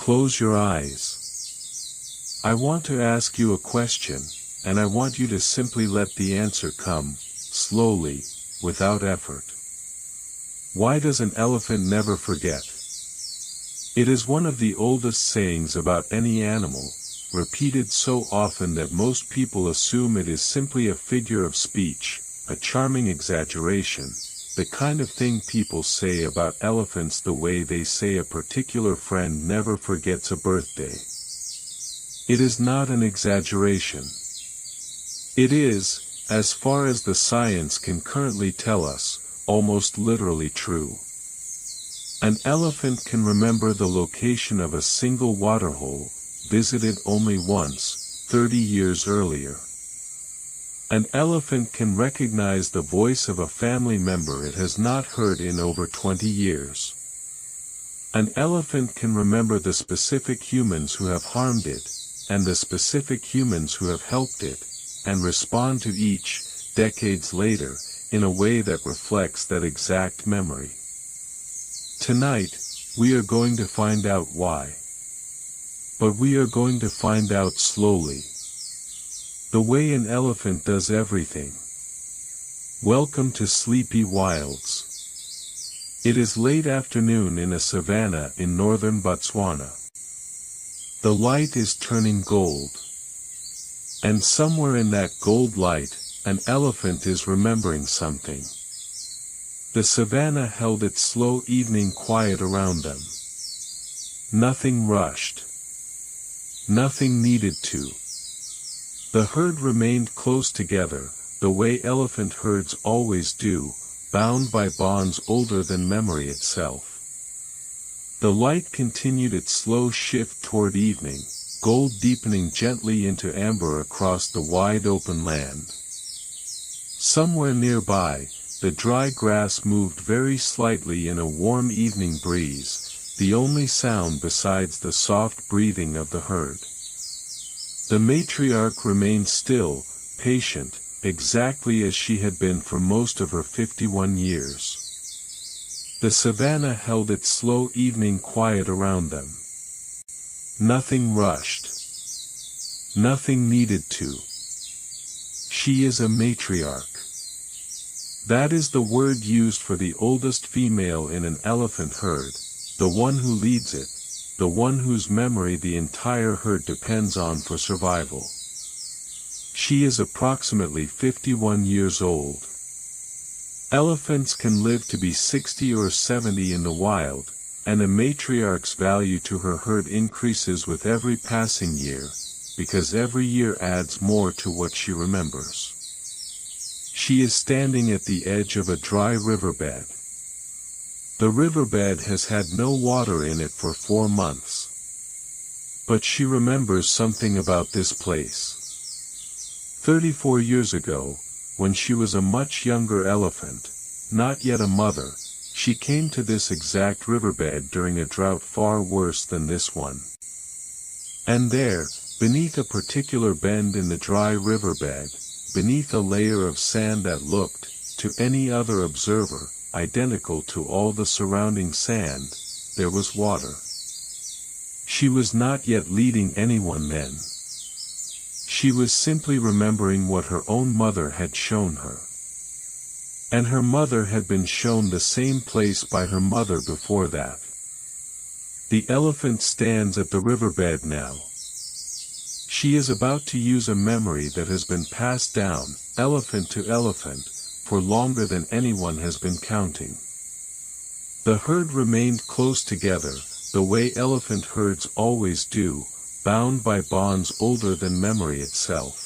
Close your eyes. I want to ask you a question, and I want you to simply let the answer come, slowly, without effort. Why does an elephant never forget? It is one of the oldest sayings about any animal, repeated so often that most people assume it is simply a figure of speech, a charming exaggeration, the kind of thing people say about elephants the way they say a particular friend never forgets a birthday. It is not an exaggeration. It is, as far as the science can currently tell us, almost literally true. An elephant can remember the location of a single waterhole, visited only once, 30 years earlier. An elephant can recognize the voice of a family member it has not heard in over 20 years. An elephant can remember the specific humans who have harmed it, and the specific humans who have helped it, and respond to each, decades later, in a way that reflects that exact memory. Tonight, we are going to find out why. But we are going to find out slowly. The way an elephant does everything. Welcome to Sleepy Wilds. It is late afternoon in a savanna in northern Botswana. The light is turning gold. And somewhere in that gold light, an elephant is remembering something. The savanna held its slow evening quiet around them. Nothing rushed. Nothing needed to. The herd remained close together, the way elephant herds always do, bound by bonds older than memory itself. The light continued its slow shift toward evening, gold deepening gently into amber across the wide open land. Somewhere nearby, the dry grass moved very slightly in a warm evening breeze, the only sound besides the soft breathing of the herd. The matriarch remained still, patient, exactly as she had been for most of her 51 years. The savanna held its slow evening quiet around them. Nothing rushed. Nothing needed to. She is a matriarch. That is the word used for the oldest female in an elephant herd, the one who leads it, the one whose memory the entire herd depends on for survival. She is approximately 51 years old. Elephants can live to be 60 or 70 in the wild, and a matriarch's value to her herd increases with every passing year, because every year adds more to what she remembers. She is standing at the edge of a dry riverbed. The riverbed has had no water in it for 4 months. But she remembers something about this place. 34 years ago, when she was a much younger elephant, not yet a mother, she came to this exact riverbed during a drought far worse than this one. And there, beneath a particular bend in the dry riverbed, beneath a layer of sand that looked, to any other observer, identical to all the surrounding sand, there was water. She was not yet leading anyone then. She was simply remembering what her own mother had shown her. And her mother had been shown the same place by her mother before that. The elephant stands at the riverbed now. She is about to use a memory that has been passed down, elephant to elephant, for longer than anyone has been counting. The herd remained close together, the way elephant herds always do, bound by bonds older than memory itself.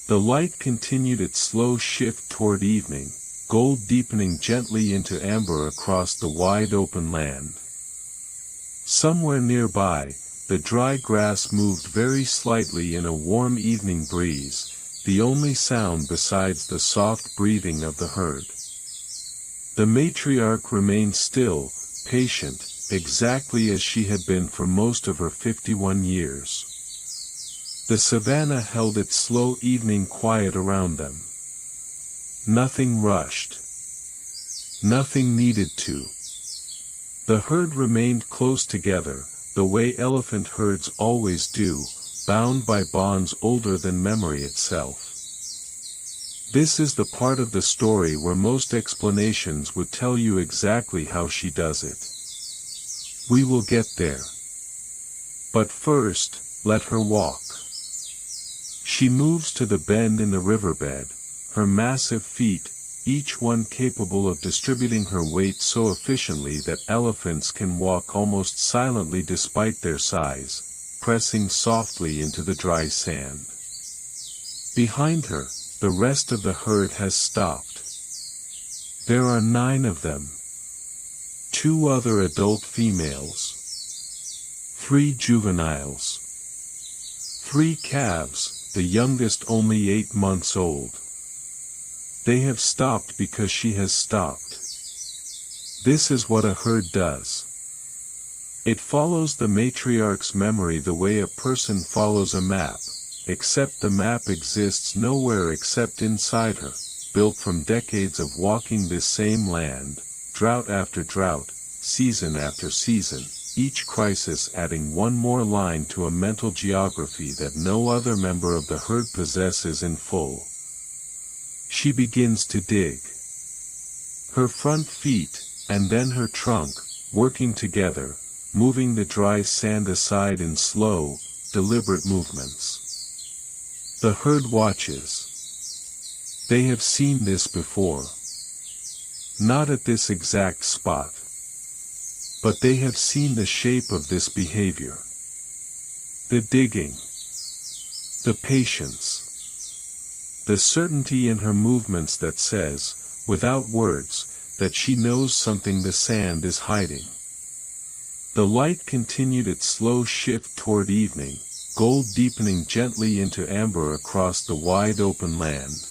The light continued its slow shift toward evening, gold deepening gently into amber across the wide open land. Somewhere nearby, the dry grass moved very slightly in a warm evening breeze, the only sound besides the soft breathing of the herd. The matriarch remained still, patient, exactly as she had been for most of her 51 years. The savanna held its slow evening quiet around them. Nothing rushed. Nothing needed to. The herd remained close together, the way elephant herds always do, bound by bonds older than memory itself. This is the part of the story where most explanations would tell you exactly how she does it. We will get there. But first, let her walk. She moves to the bend in the riverbed, her massive feet, each one capable of distributing her weight so efficiently that elephants can walk almost silently despite their size, pressing softly into the dry sand. Behind her, the rest of the herd has stopped. There are 9 of them. 2 other adult females. 3 juveniles. 3 calves, the youngest only 8 months old. They have stopped because she has stopped. This is what a herd does. It follows the matriarch's memory the way a person follows a map, except the map exists nowhere except inside her, built from decades of walking this same land, drought after drought, season after season, each crisis adding one more line to a mental geography that no other member of the herd possesses in full. She begins to dig. Her front feet, and then her trunk, working together, moving the dry sand aside in slow, deliberate movements. The herd watches. They have seen this before. Not at this exact spot. But they have seen the shape of this behavior. The digging. The patience. The certainty in her movements that says, without words, that she knows something the sand is hiding. The light continued its slow shift toward evening, gold deepening gently into amber across the wide open land.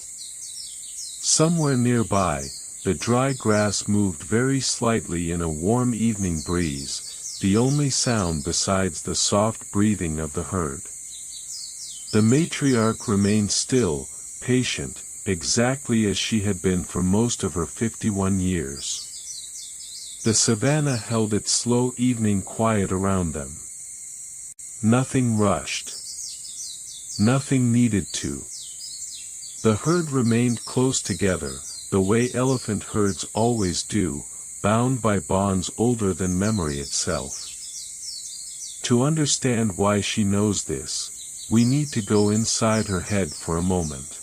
Somewhere nearby, the dry grass moved very slightly in a warm evening breeze, the only sound besides the soft breathing of the herd. The matriarch remained still, patient, exactly as she had been for most of her 51 years. The savannah held its slow evening quiet around them. Nothing rushed. Nothing needed to. The herd remained close together, the way elephant herds always do, bound by bonds older than memory itself. To understand why she knows this, we need to go inside her head for a moment.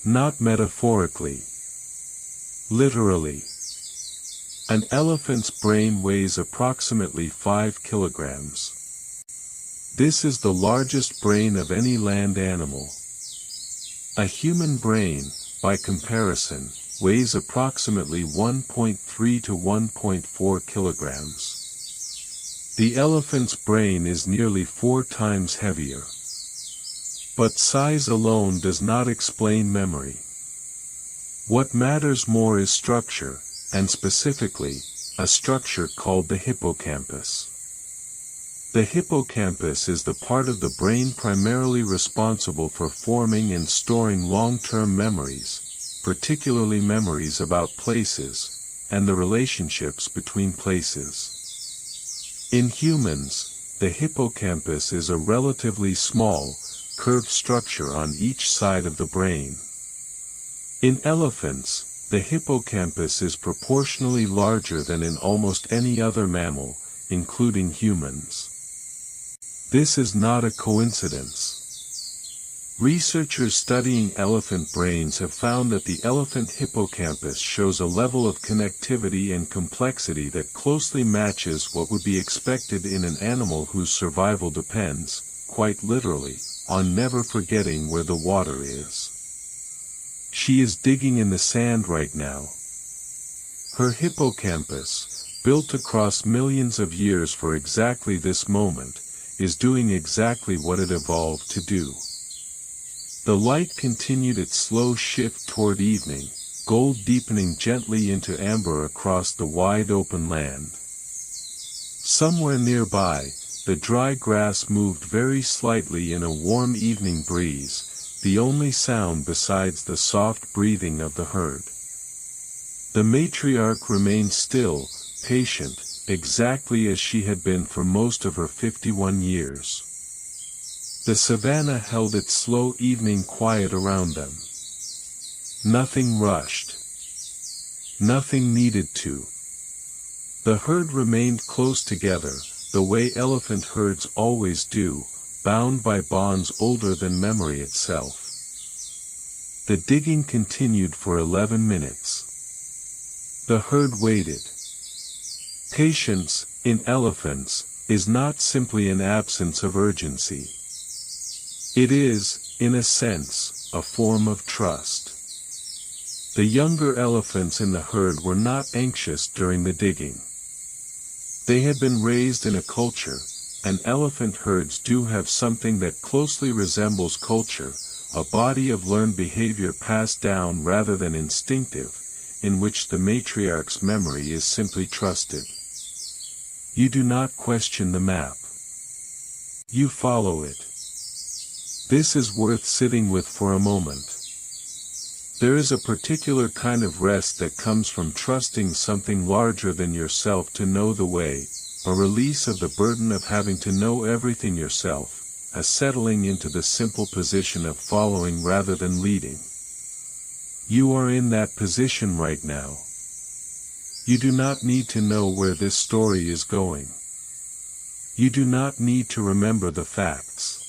Not metaphorically. Literally. An elephant's brain weighs approximately 5 kilograms. This is the largest brain of any land animal. A human brain, by comparison, weighs approximately 1.3 to 1.4 kilograms. The elephant's brain is nearly 4 times heavier. But size alone does not explain memory. What matters more is structure, and specifically, a structure called the hippocampus. The hippocampus is the part of the brain primarily responsible for forming and storing long-term memories, particularly memories about places, and the relationships between places. In humans, the hippocampus is a relatively small, curved structure on each side of the brain. In elephants, the hippocampus is proportionally larger than in almost any other mammal, including humans. This is not a coincidence. Researchers studying elephant brains have found that the elephant hippocampus shows a level of connectivity and complexity that closely matches what would be expected in an animal whose survival depends, quite literally, on never forgetting where the water is. She is digging in the sand right now. Her hippocampus, built across millions of years for exactly this moment, is doing exactly what it evolved to do. The light continued its slow shift toward evening, gold deepening gently into amber across the wide open land. Somewhere nearby, the dry grass moved very slightly in a warm evening breeze, the only sound besides the soft breathing of the herd. The matriarch remained still, patient, exactly as she had been for most of her 51 years. The savannah held its slow evening quiet around them. Nothing rushed. Nothing needed to. The herd remained close together, the way elephant herds always do, bound by bonds older than memory itself. The digging continued for 11 minutes. The herd waited. Patience, in elephants, is not simply an absence of urgency. It is, in a sense, a form of trust. The younger elephants in the herd were not anxious during the digging. They had been raised in a culture, and elephant herds do have something that closely resembles culture, a body of learned behavior passed down rather than instinctive, in which the matriarch's memory is simply trusted. You do not question the map. You follow it. This is worth sitting with for a moment. There is a particular kind of rest that comes from trusting something larger than yourself to know the way, a release of the burden of having to know everything yourself, a settling into the simple position of following rather than leading. You are in that position right now. You do not need to know where this story is going. You do not need to remember the facts.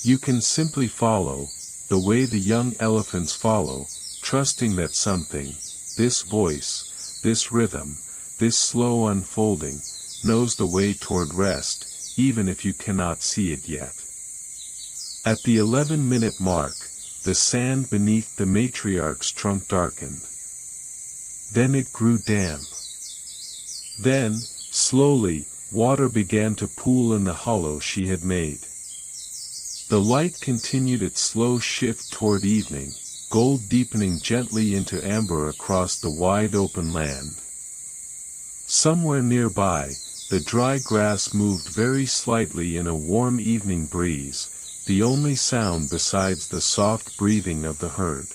You can simply follow, the way the young elephants follow, trusting that something, this voice, this rhythm, this slow unfolding, knows the way toward rest, even if you cannot see it yet. At the 11-minute mark, the sand beneath the matriarch's trunk darkened. Then it grew damp. Then, slowly, water began to pool in the hollow she had made. The light continued its slow shift toward evening, gold deepening gently into amber across the wide open land. Somewhere nearby, the dry grass moved very slightly in a warm evening breeze, the only sound besides the soft breathing of the herd.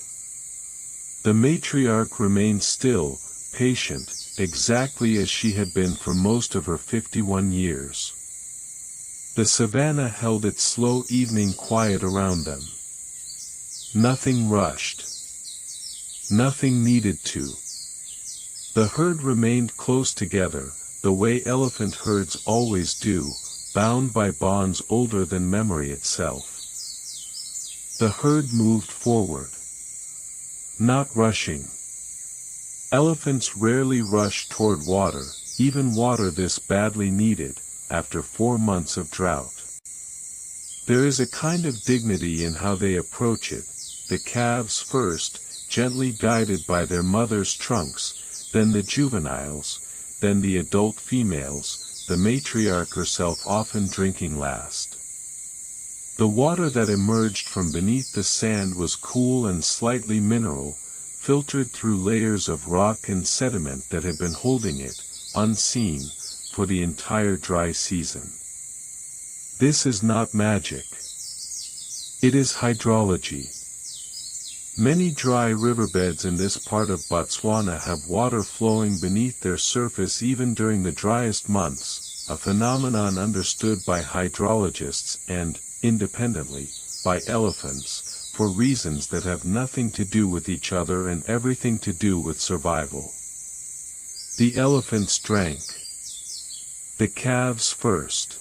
The matriarch remained still, patient, exactly as she had been for most of her 51 years. The savannah held its slow evening quiet around them. Nothing rushed. Nothing needed to. The herd remained close together, the way elephant herds always do, bound by bonds older than memory itself. The herd moved forward. Not rushing. Elephants rarely rush toward water, even water this badly needed, after 4 months of drought. There is a kind of dignity in how they approach it, the calves first, gently guided by their mothers' trunks, then the juveniles, then the adult females, the matriarch herself often drinking last. The water that emerged from beneath the sand was cool and slightly mineral, filtered through layers of rock and sediment that had been holding it, unseen, for the entire dry season. This is not magic. It is hydrology. Many dry riverbeds in this part of Botswana have water flowing beneath their surface even during the driest months, a phenomenon understood by hydrologists and, independently, by elephants, for reasons that have nothing to do with each other and everything to do with survival. The elephants drank. The calves first.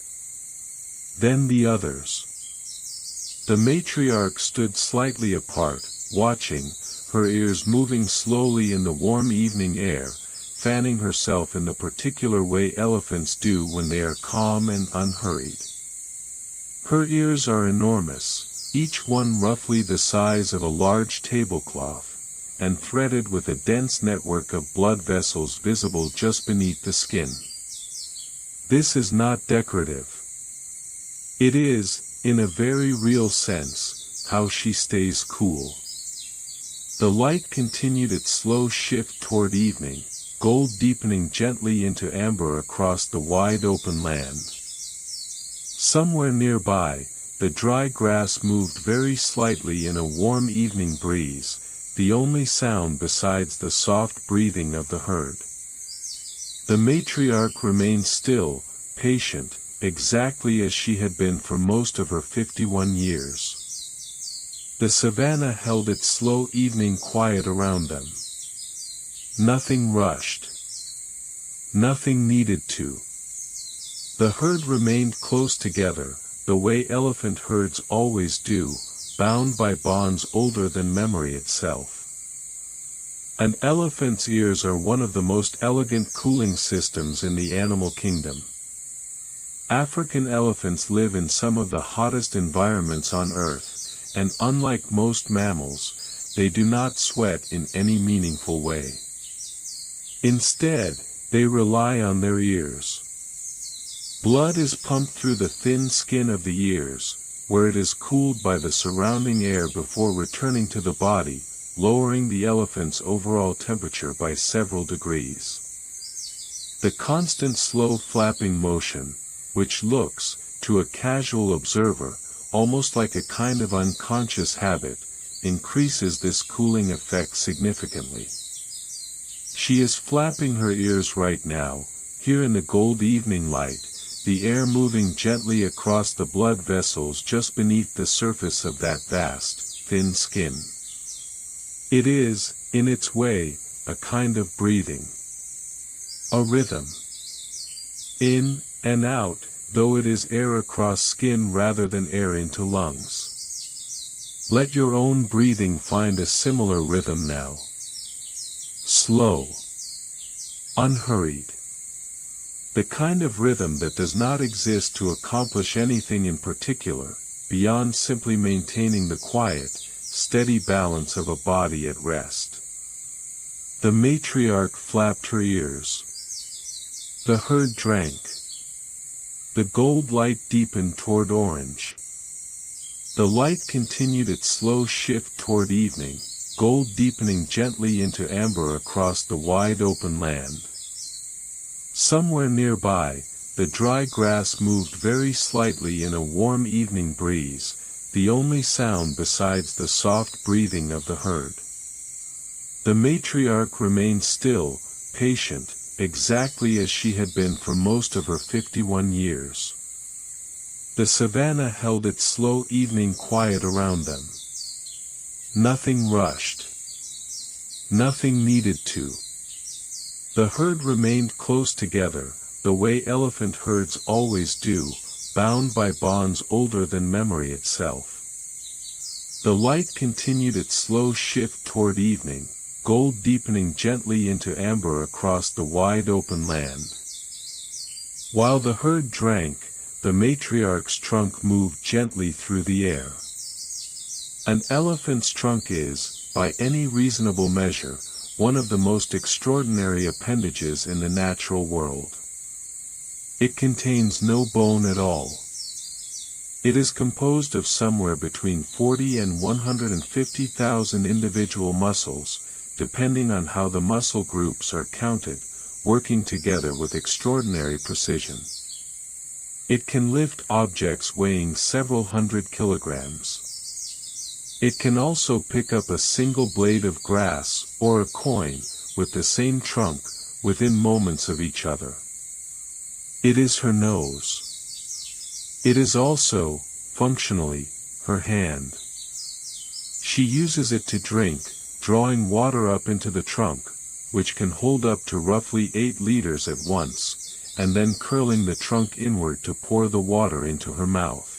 Then the others. The matriarch stood slightly apart, watching, her ears moving slowly in the warm evening air, fanning herself in the particular way elephants do when they are calm and unhurried. Her ears are enormous, each one roughly the size of a large tablecloth, and threaded with a dense network of blood vessels visible just beneath the skin. This is not decorative. It is, in a very real sense, how she stays cool. The light continued its slow shift toward evening, gold deepening gently into amber across the wide open land. Somewhere nearby, the dry grass moved very slightly in a warm evening breeze, the only sound besides the soft breathing of the herd. The matriarch remained still, patient, exactly as she had been for most of her 51 years. The savannah held its slow evening quiet around them. Nothing rushed. Nothing needed to. The herd remained close together, the way elephant herds always do, bound by bonds older than memory itself. An elephant's ears are one of the most elegant cooling systems in the animal kingdom. African elephants live in some of the hottest environments on Earth, and unlike most mammals, they do not sweat in any meaningful way. Instead, they rely on their ears. Blood is pumped through the thin skin of the ears, where it is cooled by the surrounding air before returning to the body, lowering the elephant's overall temperature by several degrees. The constant slow flapping motion, which looks, to a casual observer, almost like a kind of unconscious habit, increases this cooling effect significantly. She is flapping her ears right now, here in the gold evening light, the air moving gently across the blood vessels just beneath the surface of that vast, thin skin. It is, in its way, a kind of breathing. A rhythm. In and out, though it is air across skin rather than air into lungs. Let your own breathing find a similar rhythm now. Slow. Unhurried. The kind of rhythm that does not exist to accomplish anything in particular, beyond simply maintaining the quiet, steady balance of a body at rest. The matriarch flapped her ears. The herd drank. The gold light deepened toward orange. The light continued its slow shift toward evening, gold deepening gently into amber across the wide open land. Somewhere nearby, the dry grass moved very slightly in a warm evening breeze, the only sound besides the soft breathing of the herd. The matriarch remained still, patient, exactly as she had been for most of her 51 years. The savannah held its slow evening quiet around them. Nothing rushed. Nothing needed to. The herd remained close together, the way elephant herds always do, bound by bonds older than memory itself. The light continued its slow shift toward evening, gold deepening gently into amber across the wide open land. While the herd drank, the matriarch's trunk moved gently through the air. An elephant's trunk is, by any reasonable measure, one of the most extraordinary appendages in the natural world. It contains no bone at all. It is composed of somewhere between 40 and 150,000 individual muscles, depending on how the muscle groups are counted, working together with extraordinary precision. It can lift objects weighing several hundred kilograms. It can also pick up a single blade of grass, or a coin, with the same trunk, within moments of each other. It is her nose. It is also, functionally, her hand. She uses it to drink, drawing water up into the trunk, which can hold up to roughly 8 liters at once, and then curling the trunk inward to pour the water into her mouth.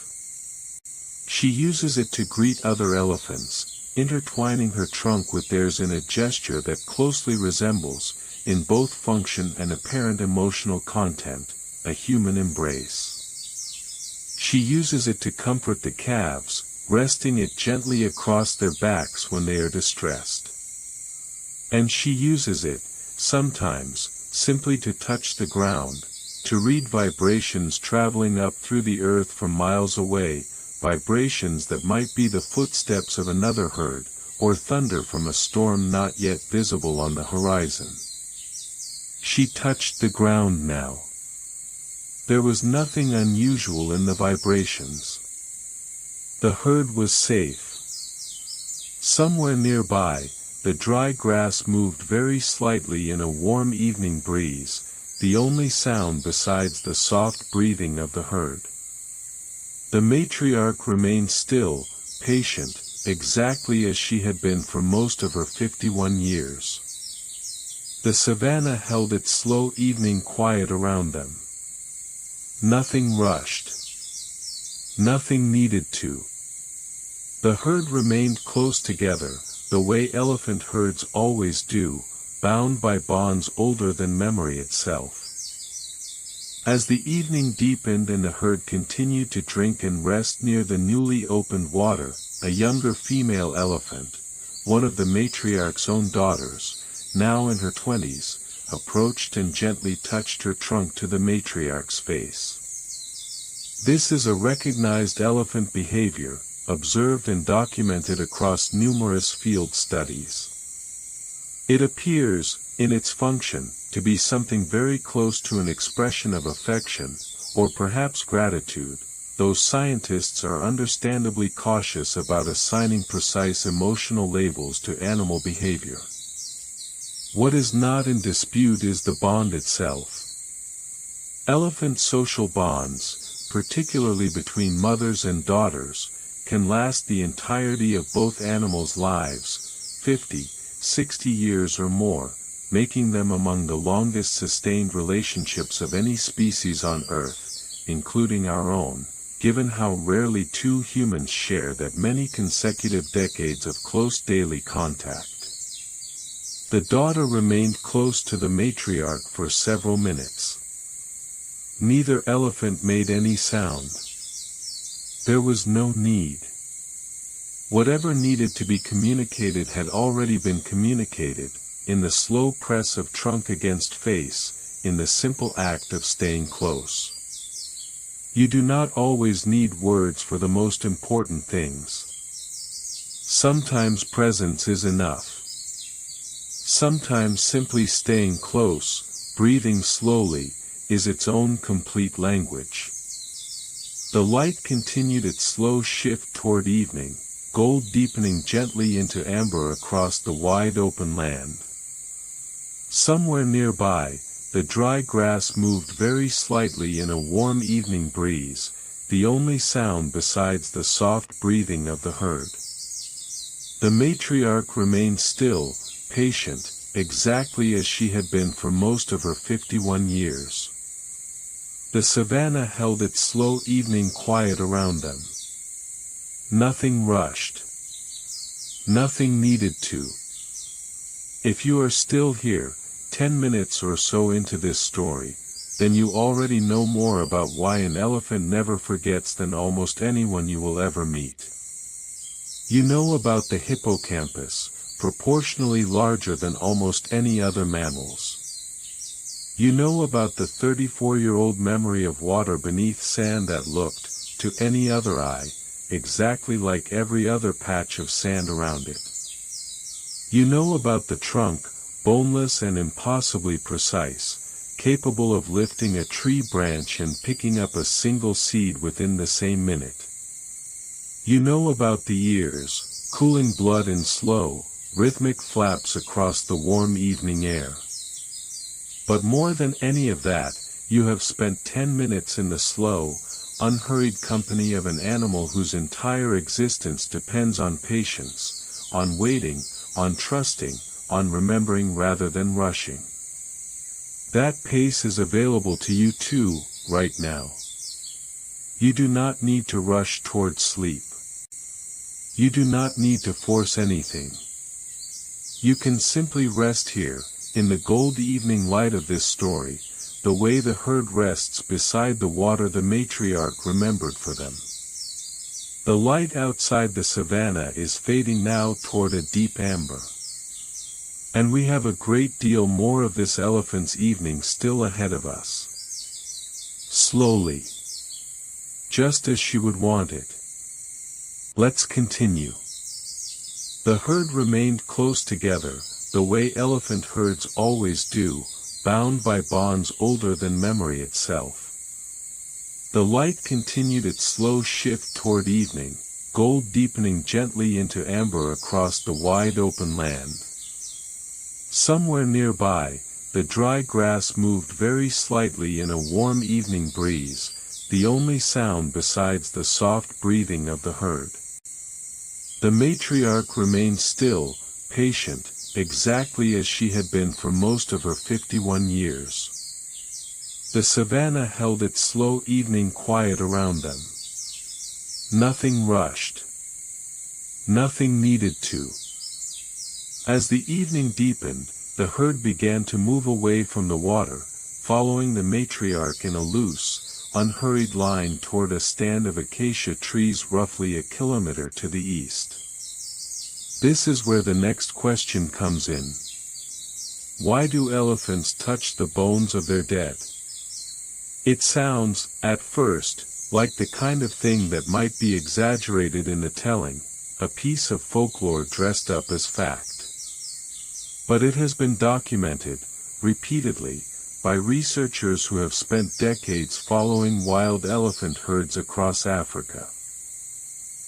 She uses it to greet other elephants, intertwining her trunk with theirs in a gesture that closely resembles, in both function and apparent emotional content, a human embrace. She uses it to comfort the calves, resting it gently across their backs when they are distressed. And she uses it, sometimes, simply to touch the ground, to read vibrations traveling up through the earth from miles away, vibrations that might be the footsteps of another herd, or thunder from a storm not yet visible on the horizon. She touched the ground now. There was nothing unusual in the vibrations. The herd was safe. Somewhere nearby, the dry grass moved very slightly in a warm evening breeze, the only sound besides the soft breathing of the herd. The matriarch remained still, patient, exactly as she had been for most of her 51 years. The savannah held its slow evening quiet around them. Nothing rushed. Nothing needed to. The herd remained close together, the way elephant herds always do, bound by bonds older than memory itself. As the evening deepened and the herd continued to drink and rest near the newly opened water, a younger female elephant, one of the matriarch's own daughters, now in her 20s, approached and gently touched her trunk to the matriarch's face. This is a recognized elephant behavior, observed and documented across numerous field studies. It appears, in its function, to be something very close to an expression of affection, or perhaps gratitude, though scientists are understandably cautious about assigning precise emotional labels to animal behavior. What is not in dispute is the bond itself. Elephant social bonds, particularly between mothers and daughters, can last the entirety of both animals' lives, 50, 60 years or more, making them among the longest sustained relationships of any species on Earth, including our own, given how rarely two humans share that many consecutive decades of close daily contact. The daughter remained close to the matriarch for several minutes. Neither elephant made any sound. There was no need. Whatever needed to be communicated had already been communicated, in the slow press of trunk against face, in the simple act of staying close. You do not always need words for the most important things. Sometimes presence is enough. Sometimes simply staying close, breathing slowly, is its own complete language. The light continued its slow shift toward evening, gold deepening gently into amber across the wide open land. Somewhere nearby, the dry grass moved very slightly in a warm evening breeze, the only sound besides the soft breathing of the herd. The matriarch remained still, patient, exactly as she had been for most of her 51 years. The savannah held its slow evening quiet around them. Nothing rushed. Nothing needed to. If you are still here, 10 minutes or so into this story, then you already know more about why an elephant never forgets than almost anyone you will ever meet. You know about the hippocampus, proportionally larger than almost any other mammals. You know about the 34-year-old memory of water beneath sand that looked, to any other eye, exactly like every other patch of sand around it. You know about the trunk, boneless and impossibly precise, capable of lifting a tree branch and picking up a single seed within the same minute. You know about the ears, cooling blood in slow, rhythmic flaps across the warm evening air. But more than any of that, you have spent 10 minutes in the slow, unhurried company of an animal whose entire existence depends on patience, on waiting, on trusting, on remembering rather than rushing. That pace is available to you too, right now. You do not need to rush towards sleep. You do not need to force anything. You can simply rest here, in the gold evening light of this story, the way the herd rests beside the water the matriarch remembered for them. The light outside the savannah is fading now toward a deep amber. And we have a great deal more of this elephant's evening still ahead of us. Slowly. Just as she would want it. Let's continue. The herd remained close together, the way elephant herds always do, bound by bonds older than memory itself. The light continued its slow shift toward evening, gold deepening gently into amber across the wide open land. Somewhere nearby, the dry grass moved very slightly in a warm evening breeze, the only sound besides the soft breathing of the herd. The matriarch remained still, patient, exactly as she had been for most of her 51 years. The savannah held its slow evening quiet around them. Nothing rushed. Nothing needed to. As the evening deepened, the herd began to move away from the water, following the matriarch in a loose, unhurried line toward a stand of acacia trees roughly a kilometer to the east. This is where the next question comes in. Why do elephants touch the bones of their dead? It sounds, at first, like the kind of thing that might be exaggerated in the telling, a piece of folklore dressed up as fact. But it has been documented, repeatedly, by researchers who have spent decades following wild elephant herds across Africa.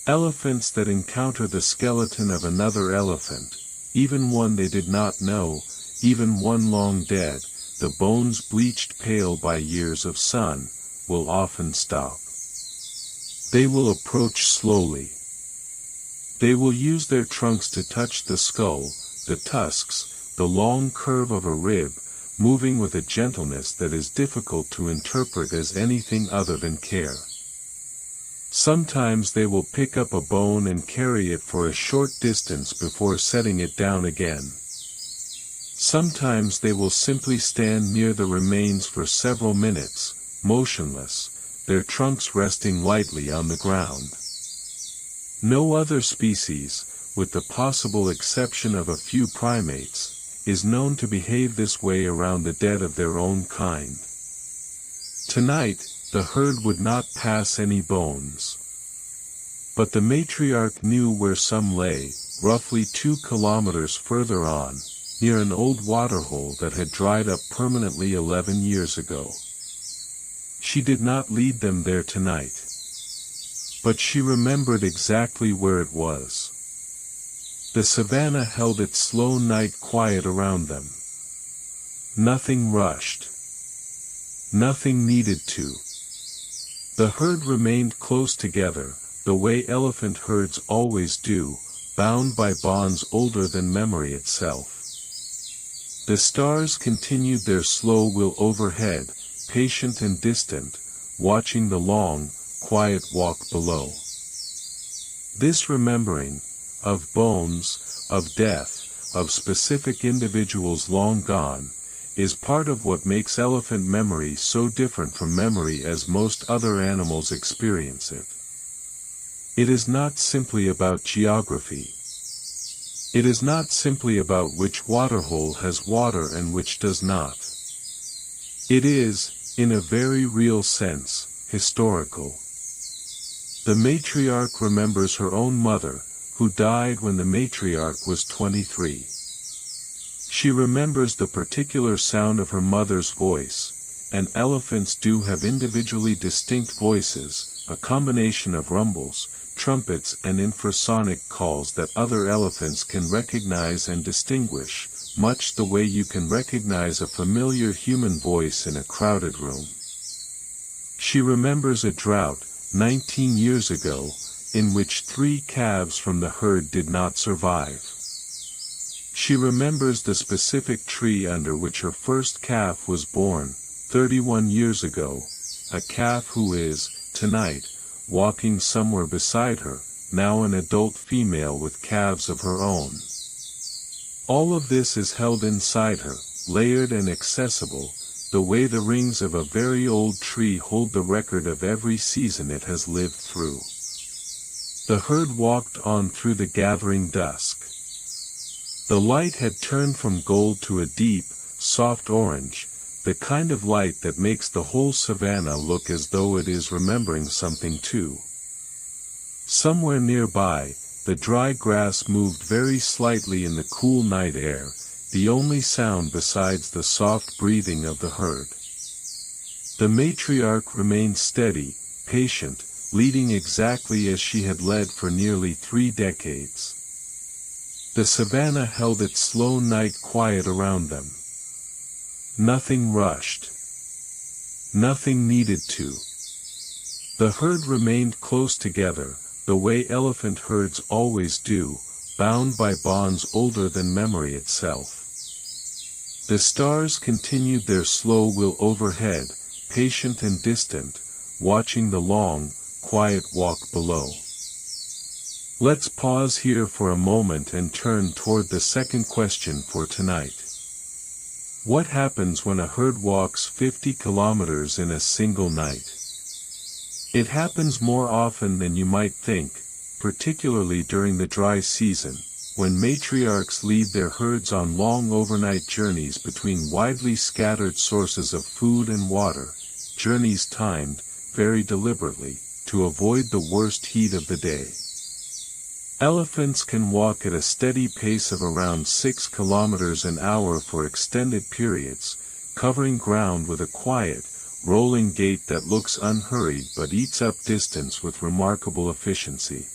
Elephants that encounter the skeleton of another elephant, even one they did not know, even one long dead, the bones bleached pale by years of sun, will often stop. They will approach slowly. They will use their trunks to touch the skull, the tusks, the long curve of a rib, moving with a gentleness that is difficult to interpret as anything other than care. Sometimes they will pick up a bone and carry it for a short distance before setting it down again. Sometimes they will simply stand near the remains for several minutes, motionless, their trunks resting lightly on the ground. No other species, with the possible exception of a few primates, is known to behave this way around the dead of their own kind. Tonight, the herd would not pass any bones. But the matriarch knew where some lay, roughly 2 kilometers further on, near an old waterhole that had dried up permanently 11 years ago. She did not lead them there tonight. But she remembered exactly where it was. The savannah held its slow night quiet around them. Nothing rushed. Nothing needed to. The herd remained close together, the way elephant herds always do, bound by bonds older than memory itself. The stars continued their slow wheel overhead, patient and distant, watching the long, quiet walk below. This remembering, of bones, of death, of specific individuals long gone, is part of what makes elephant memory so different from memory as most other animals experience it. It is not simply about geography. It is not simply about which waterhole has water and which does not. It is, in a very real sense, historical. The matriarch remembers her own mother, who died when the matriarch was 23. She remembers the particular sound of her mother's voice, and elephants do have individually distinct voices, a combination of rumbles, trumpets and infrasonic calls that other elephants can recognize and distinguish, much the way you can recognize a familiar human voice in a crowded room. She remembers a drought, 19 years ago, in which 3 calves from the herd did not survive. She remembers the specific tree under which her first calf was born, 31 years ago, a calf who is, tonight, walking somewhere beside her, now an adult female with calves of her own. All of this is held inside her, layered and accessible, the way the rings of a very old tree hold the record of every season it has lived through. The herd walked on through the gathering dusk. The light had turned from gold to a deep, soft orange, the kind of light that makes the whole savannah look as though it is remembering something too. Somewhere nearby, the dry grass moved very slightly in the cool night air, the only sound besides the soft breathing of the herd. The matriarch remained steady, patient, leading exactly as she had led for nearly 3 decades. The savannah held its slow night quiet around them. Nothing rushed. Nothing needed to. The herd remained close together, the way elephant herds always do, bound by bonds older than memory itself. The stars continued their slow wheel overhead, patient and distant, watching the long, quiet walk below. Let's pause here for a moment and turn toward the second question for tonight. What happens when a herd walks 50 kilometers in a single night? It happens more often than you might think, particularly during the dry season, when matriarchs lead their herds on long overnight journeys between widely scattered sources of food and water, journeys timed, very deliberately, to avoid the worst heat of the day. Elephants can walk at a steady pace of around 6 kilometers an hour for extended periods, covering ground with a quiet, rolling gait that looks unhurried but eats up distance with remarkable efficiency.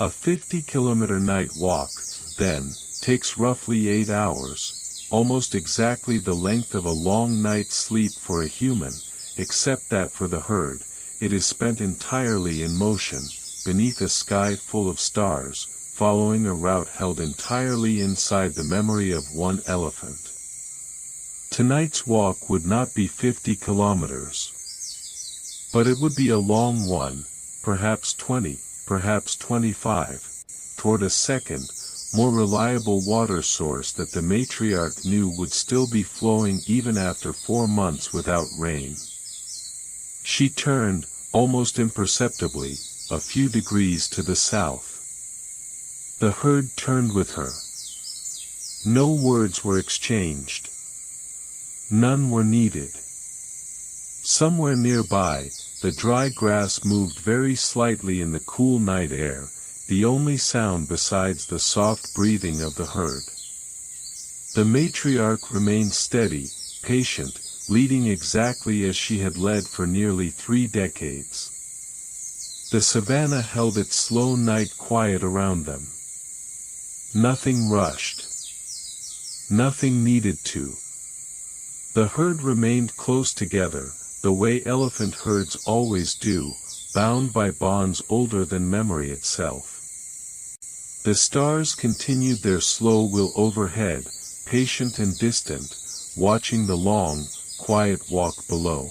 A 50-kilometer night walk, then, takes roughly 8 hours, almost exactly the length of a long night's sleep for a human, except that for the herd, it is spent entirely in motion, beneath a sky full of stars, following a route held entirely inside the memory of one elephant. Tonight's walk would not be 50 kilometers. But it would be a long one, perhaps 20, perhaps 25, toward a second, more reliable water source that the matriarch knew would still be flowing even after 4 months without rain. She turned, almost imperceptibly, a few degrees to the south. The herd turned with her. No words were exchanged. None were needed. Somewhere nearby, the dry grass moved very slightly in the cool night air, the only sound besides the soft breathing of the herd. The matriarch remained steady, patient, leading exactly as she had led for nearly 3 decades. The savannah held its slow night quiet around them. Nothing rushed. Nothing needed to. The herd remained close together, the way elephant herds always do, bound by bonds older than memory itself. The stars continued their slow wheel overhead, patient and distant, watching the long, quiet walk below.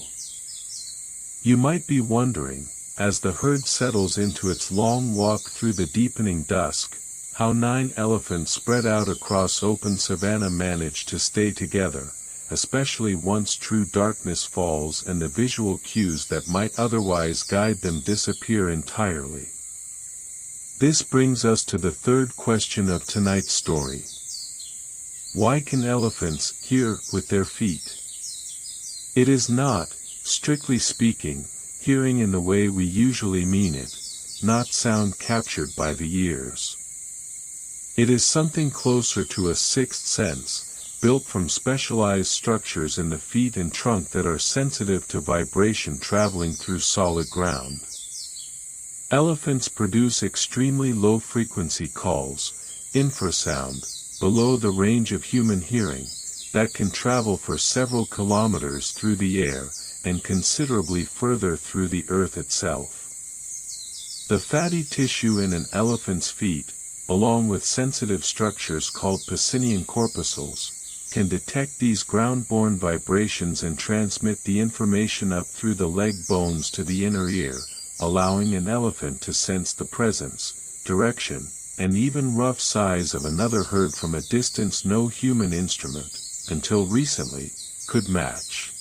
You might be wondering, as the herd settles into its long walk through the deepening dusk, how 9 elephants spread out across open savanna manage to stay together, especially once true darkness falls and the visual cues that might otherwise guide them disappear entirely. This brings us to the third question of tonight's story. Why can elephants hear with their feet? It is not, strictly speaking, hearing in the way we usually mean it, not sound captured by the ears. It is something closer to a sixth sense, built from specialized structures in the feet and trunk that are sensitive to vibration traveling through solid ground. Elephants produce extremely low-frequency calls, infrasound, below the range of human hearing, that can travel for several kilometers through the air, and considerably further through the earth itself. The fatty tissue in an elephant's feet, along with sensitive structures called Pacinian corpuscles, can detect these ground-borne vibrations and transmit the information up through the leg bones to the inner ear, allowing an elephant to sense the presence, direction, and even rough size of another herd from a distance no human instrument, until recently, could match.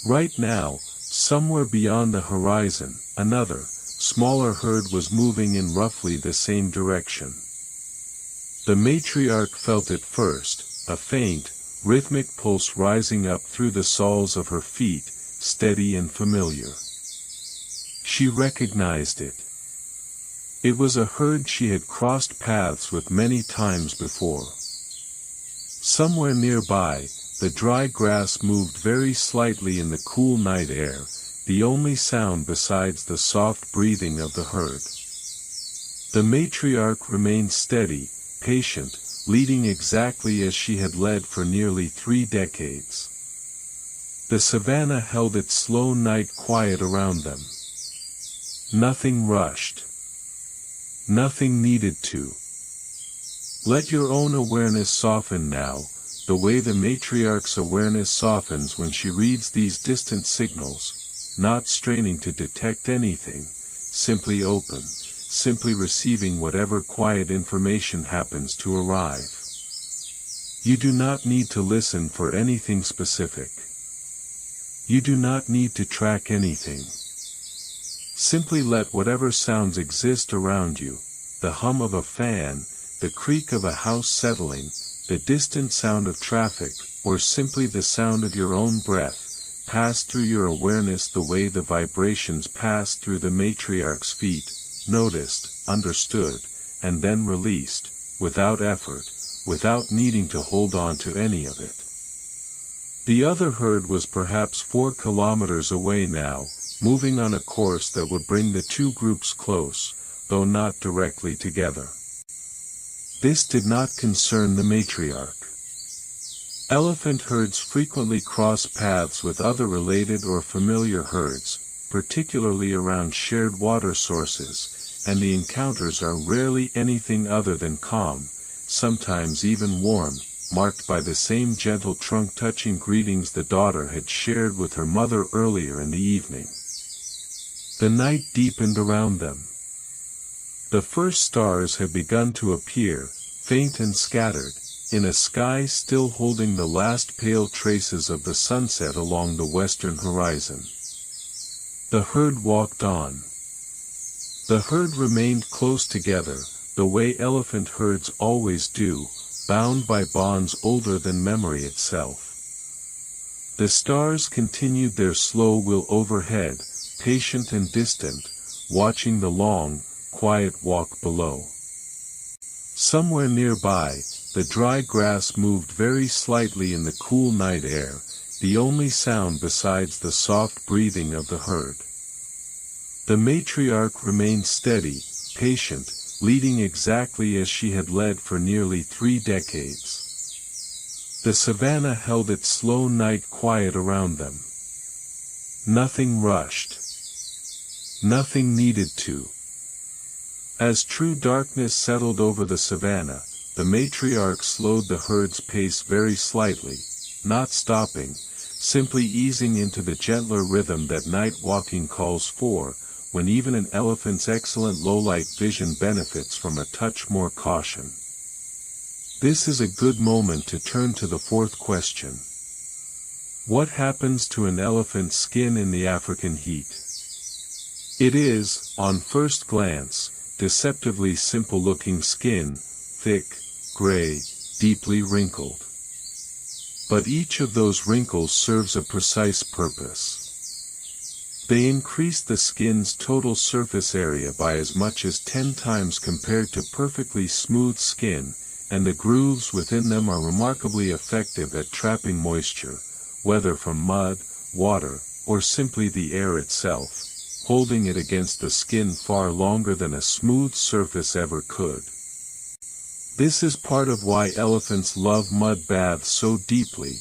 Right now, somewhere beyond the horizon, another, smaller herd was moving in roughly the same direction. The matriarch felt it first, a faint, rhythmic pulse rising up through the soles of her feet, steady and familiar. She recognized it. It was a herd she had crossed paths with many times before. Somewhere nearby, the dry grass moved very slightly in the cool night air, the only sound besides the soft breathing of the herd. The matriarch remained steady, patient, leading exactly as she had led for nearly 3 decades. The savannah held its slow night quiet around them. Nothing rushed. Nothing needed to. Let your own awareness soften now, the way the matriarch's awareness softens when she reads these distant signals, not straining to detect anything, simply open, simply receiving whatever quiet information happens to arrive. You do not need to listen for anything specific. You do not need to track anything. Simply let whatever sounds exist around you, the hum of a fan, the creak of a house settling, the distant sound of traffic, or simply the sound of your own breath, pass through your awareness the way the vibrations pass through the matriarch's feet, noticed, understood, and then released, without effort, without needing to hold on to any of it. The other herd was perhaps 4 kilometers away now, moving on a course that would bring the two groups close, though not directly together. This did not concern the matriarch. Elephant herds frequently cross paths with other related or familiar herds, particularly around shared water sources, and the encounters are rarely anything other than calm, sometimes even warm, marked by the same gentle trunk-touching greetings the daughter had shared with her mother earlier in the evening. The night deepened around them. The first stars had begun to appear, faint and scattered, in a sky still holding the last pale traces of the sunset along the western horizon. The herd walked on. The herd remained close together, the way elephant herds always do, bound by bonds older than memory itself. The stars continued their slow wheel overhead, patient and distant, watching the long, quiet walk below. Somewhere nearby, the dry grass moved very slightly in the cool night air, the only sound besides the soft breathing of the herd. The matriarch remained steady, patient, leading exactly as she had led for nearly 3 decades. The savannah held its slow night quiet around them. Nothing rushed. Nothing needed to. As true darkness settled over the savannah, the matriarch slowed the herd's pace very slightly, not stopping, simply easing into the gentler rhythm that night walking calls for, when even an elephant's excellent low-light vision benefits from a touch more caution. This is a good moment to turn to the fourth question. What happens to an elephant's skin in the African heat? It is, on first glance, deceptively simple-looking skin, thick, gray, deeply wrinkled. But each of those wrinkles serves a precise purpose. They increase the skin's total surface area by as much as 10 times compared to perfectly smooth skin, and the grooves within them are remarkably effective at trapping moisture, whether from mud, water, or simply the air itself, holding it against the skin far longer than a smooth surface ever could. This is part of why elephants love mud baths so deeply,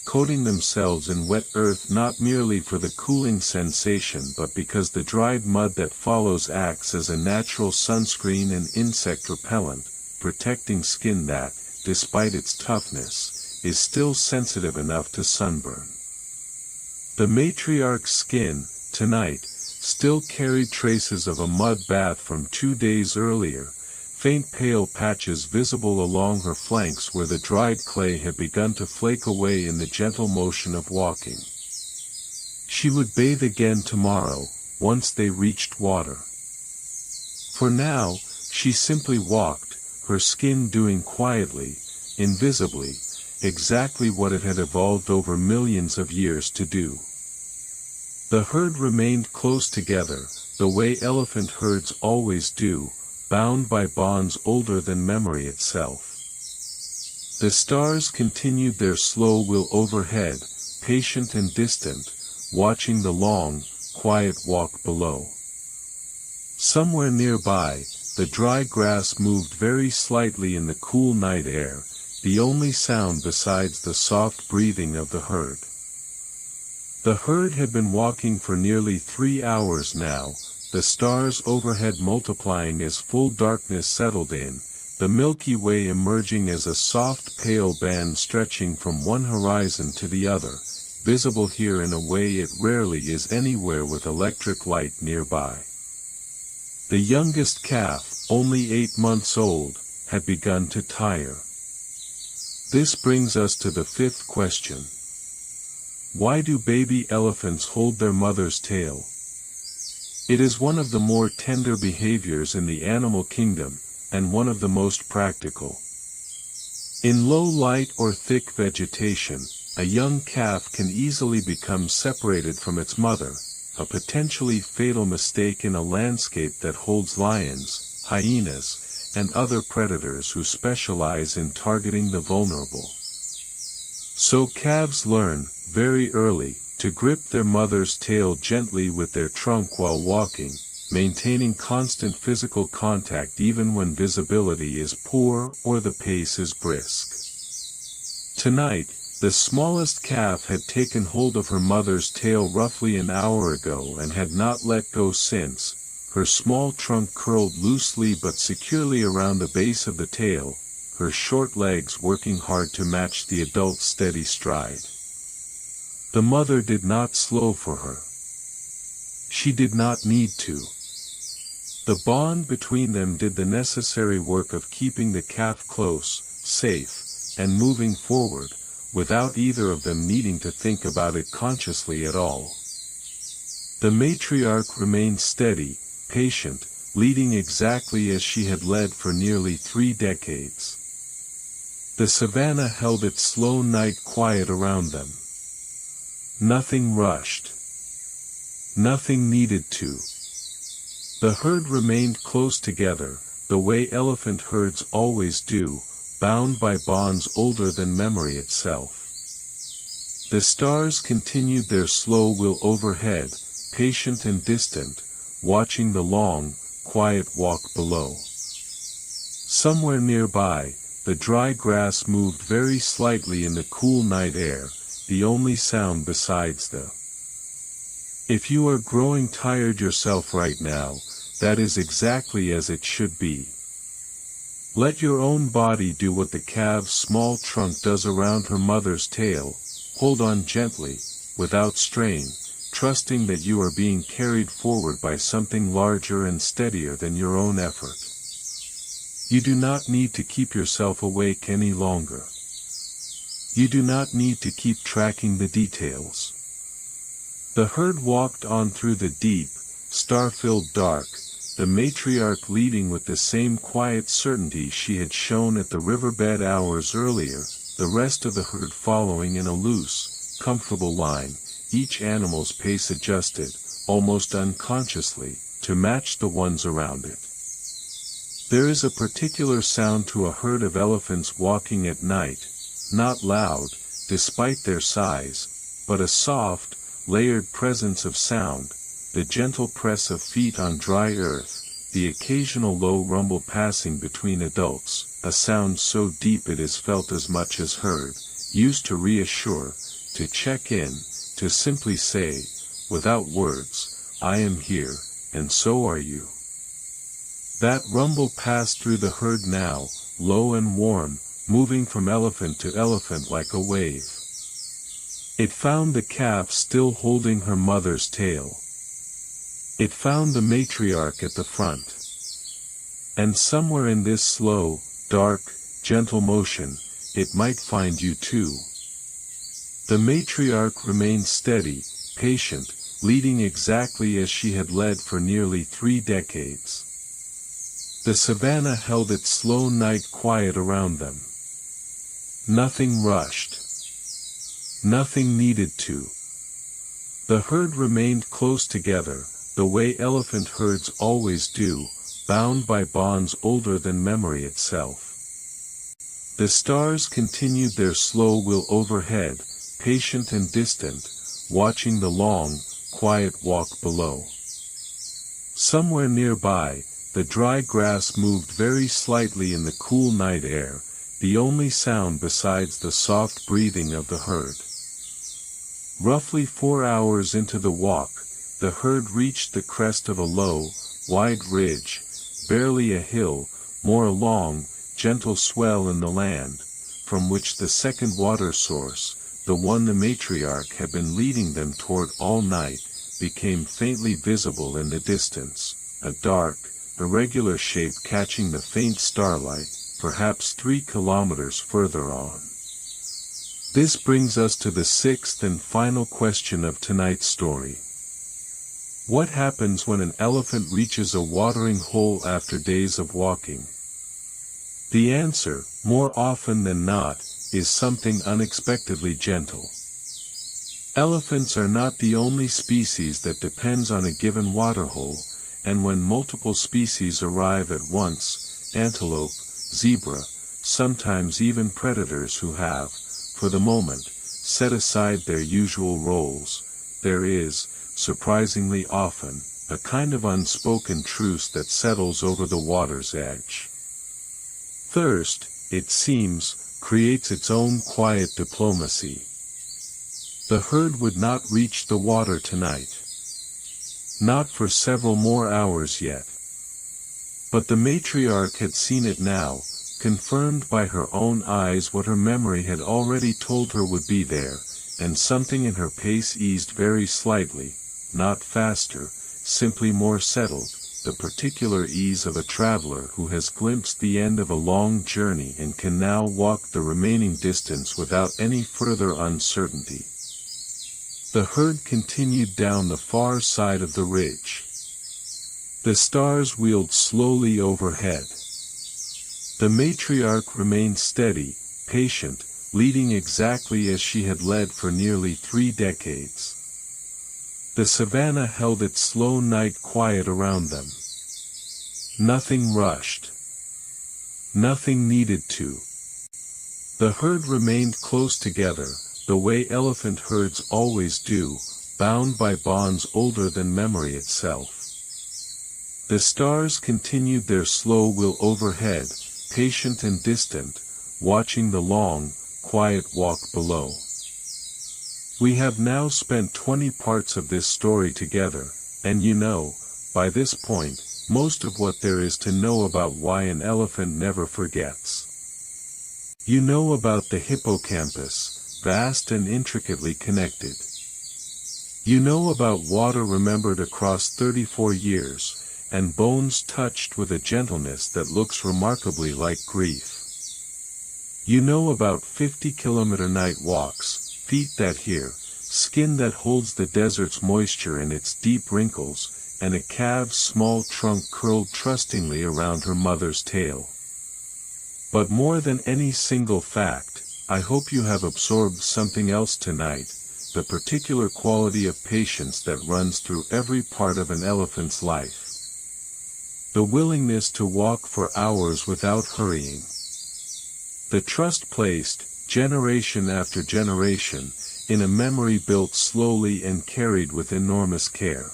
coating themselves in wet earth not merely for the cooling sensation but because the dried mud that follows acts as a natural sunscreen and insect repellent, protecting skin that, despite its toughness, is still sensitive enough to sunburn. The matriarch's skin, tonight, still carried traces of a mud bath from 2 days earlier, faint pale patches visible along her flanks where the dried clay had begun to flake away in the gentle motion of walking. She would bathe again tomorrow, once they reached water. For now, she simply walked, her skin doing quietly, invisibly, exactly what it had evolved over millions of years to do. The herd remained close together, the way elephant herds always do, bound by bonds older than memory itself. The stars continued their slow wheel overhead, patient and distant, watching the long, quiet walk below. Somewhere nearby, the dry grass moved very slightly in the cool night air, the only sound besides the soft breathing of the herd. The herd had been walking for nearly 3 hours now, the stars overhead multiplying as full darkness settled in, the Milky Way emerging as a soft pale band stretching from one horizon to the other, visible here in a way it rarely is anywhere with electric light nearby. The youngest calf, only 8 months old, had begun to tire. This brings us to the fifth question. Why do baby elephants hold their mother's tail? It is one of the more tender behaviors in the animal kingdom, and one of the most practical. In low light or thick vegetation, a young calf can easily become separated from its mother, a potentially fatal mistake in a landscape that holds lions, hyenas, and other predators who specialize in targeting the vulnerable. So calves learn, very early, to grip their mother's tail gently with their trunk while walking, maintaining constant physical contact even when visibility is poor or the pace is brisk. Tonight, the smallest calf had taken hold of her mother's tail roughly an hour ago and had not let go since, her small trunk curled loosely but securely around the base of the tail, her short legs working hard to match the adult's steady stride. The mother did not slow for her. She did not need to. The bond between them did the necessary work of keeping the calf close, safe, and moving forward, without either of them needing to think about it consciously at all. The matriarch remained steady, patient, leading exactly as she had led for nearly 3 decades. The savannah held its slow night quiet around them. Nothing rushed. Nothing needed to. The herd remained close together, the way elephant herds always do, bound by bonds older than memory itself. The stars continued their slow wheel overhead, patient and distant, watching the long, quiet walk below. Somewhere nearby, the dry grass moved very slightly in the cool night air, the only sound besides the. If you are growing tired yourself right now, that is exactly as it should be. Let your own body do what the calf's small trunk does around her mother's tail, hold on gently, without strain, trusting that you are being carried forward by something larger and steadier than your own effort. You do not need to keep yourself awake any longer. You do not need to keep tracking the details. The herd walked on through the deep, star-filled dark, the matriarch leading with the same quiet certainty she had shown at the riverbed hours earlier, the rest of the herd following in a loose, comfortable line, each animal's pace adjusted, almost unconsciously, to match the ones around it. There is a particular sound to a herd of elephants walking at night, not loud, despite their size, but a soft, layered presence of sound, the gentle press of feet on dry earth, the occasional low rumble passing between adults, a sound so deep it is felt as much as heard, used to reassure, to check in, to simply say, without words, I am here, and so are you. That rumble passed through the herd now, low and warm, moving from elephant to elephant like a wave. It found the calf still holding her mother's tail. It found the matriarch at the front. And somewhere in this slow, dark, gentle motion, it might find you too. The matriarch remained steady, patient, leading exactly as she had led for nearly 3 decades. The savannah held its slow night quiet around them. Nothing rushed. Nothing needed to. The herd remained close together, the way elephant herds always do, bound by bonds older than memory itself. The stars continued their slow wheel overhead, patient and distant, watching the long, quiet walk below. Somewhere nearby, the dry grass moved very slightly in the cool night air, the only sound besides the soft breathing of the herd. Roughly 4 hours into the walk, the herd reached the crest of a low, wide ridge, barely a hill, more a long, gentle swell in the land, from which the second water source, the one the matriarch had been leading them toward all night, became faintly visible in the distance, a dark, irregular shape catching the faint starlight, perhaps 3 kilometers further on. This brings us to the sixth and final question of tonight's story. What happens when an elephant reaches a watering hole after days of walking? The answer, more often than not, is something unexpectedly gentle. Elephants are not the only species that depends on a given waterhole, and when multiple species arrive at once, antelope, zebra, sometimes even predators who have, for the moment, set aside their usual roles, there is, surprisingly often, a kind of unspoken truce that settles over the water's edge. Thirst, it seems, creates its own quiet diplomacy. The herd would not reach the water tonight. Not for several more hours yet. But the matriarch had seen it now, confirmed by her own eyes what her memory had already told her would be there, and something in her pace eased very slightly, not faster, simply more settled, the particular ease of a traveler who has glimpsed the end of a long journey and can now walk the remaining distance without any further uncertainty. The herd continued down the far side of the ridge. The stars wheeled slowly overhead. The matriarch remained steady, patient, leading exactly as she had led for nearly 3 decades. The savannah held its slow night quiet around them. Nothing rushed. Nothing needed to. The herd remained close together, the way elephant herds always do, bound by bonds older than memory itself. The stars continued their slow wheel overhead, patient and distant, watching the long, quiet walk below. We have now spent 20 parts of this story together, and you know, by this point, most of what there is to know about why an elephant never forgets. You know about the hippocampus, vast and intricately connected. You know about water remembered across 34 years, and bones touched with a gentleness that looks remarkably like grief. You know about 50-kilometer night walks, feet that hear, skin that holds the desert's moisture in its deep wrinkles, and a calf's small trunk curled trustingly around her mother's tail. But more than any single fact, I hope you have absorbed something else tonight, the particular quality of patience that runs through every part of an elephant's life. The willingness to walk for hours without hurrying. The trust placed, generation after generation, in a memory built slowly and carried with enormous care.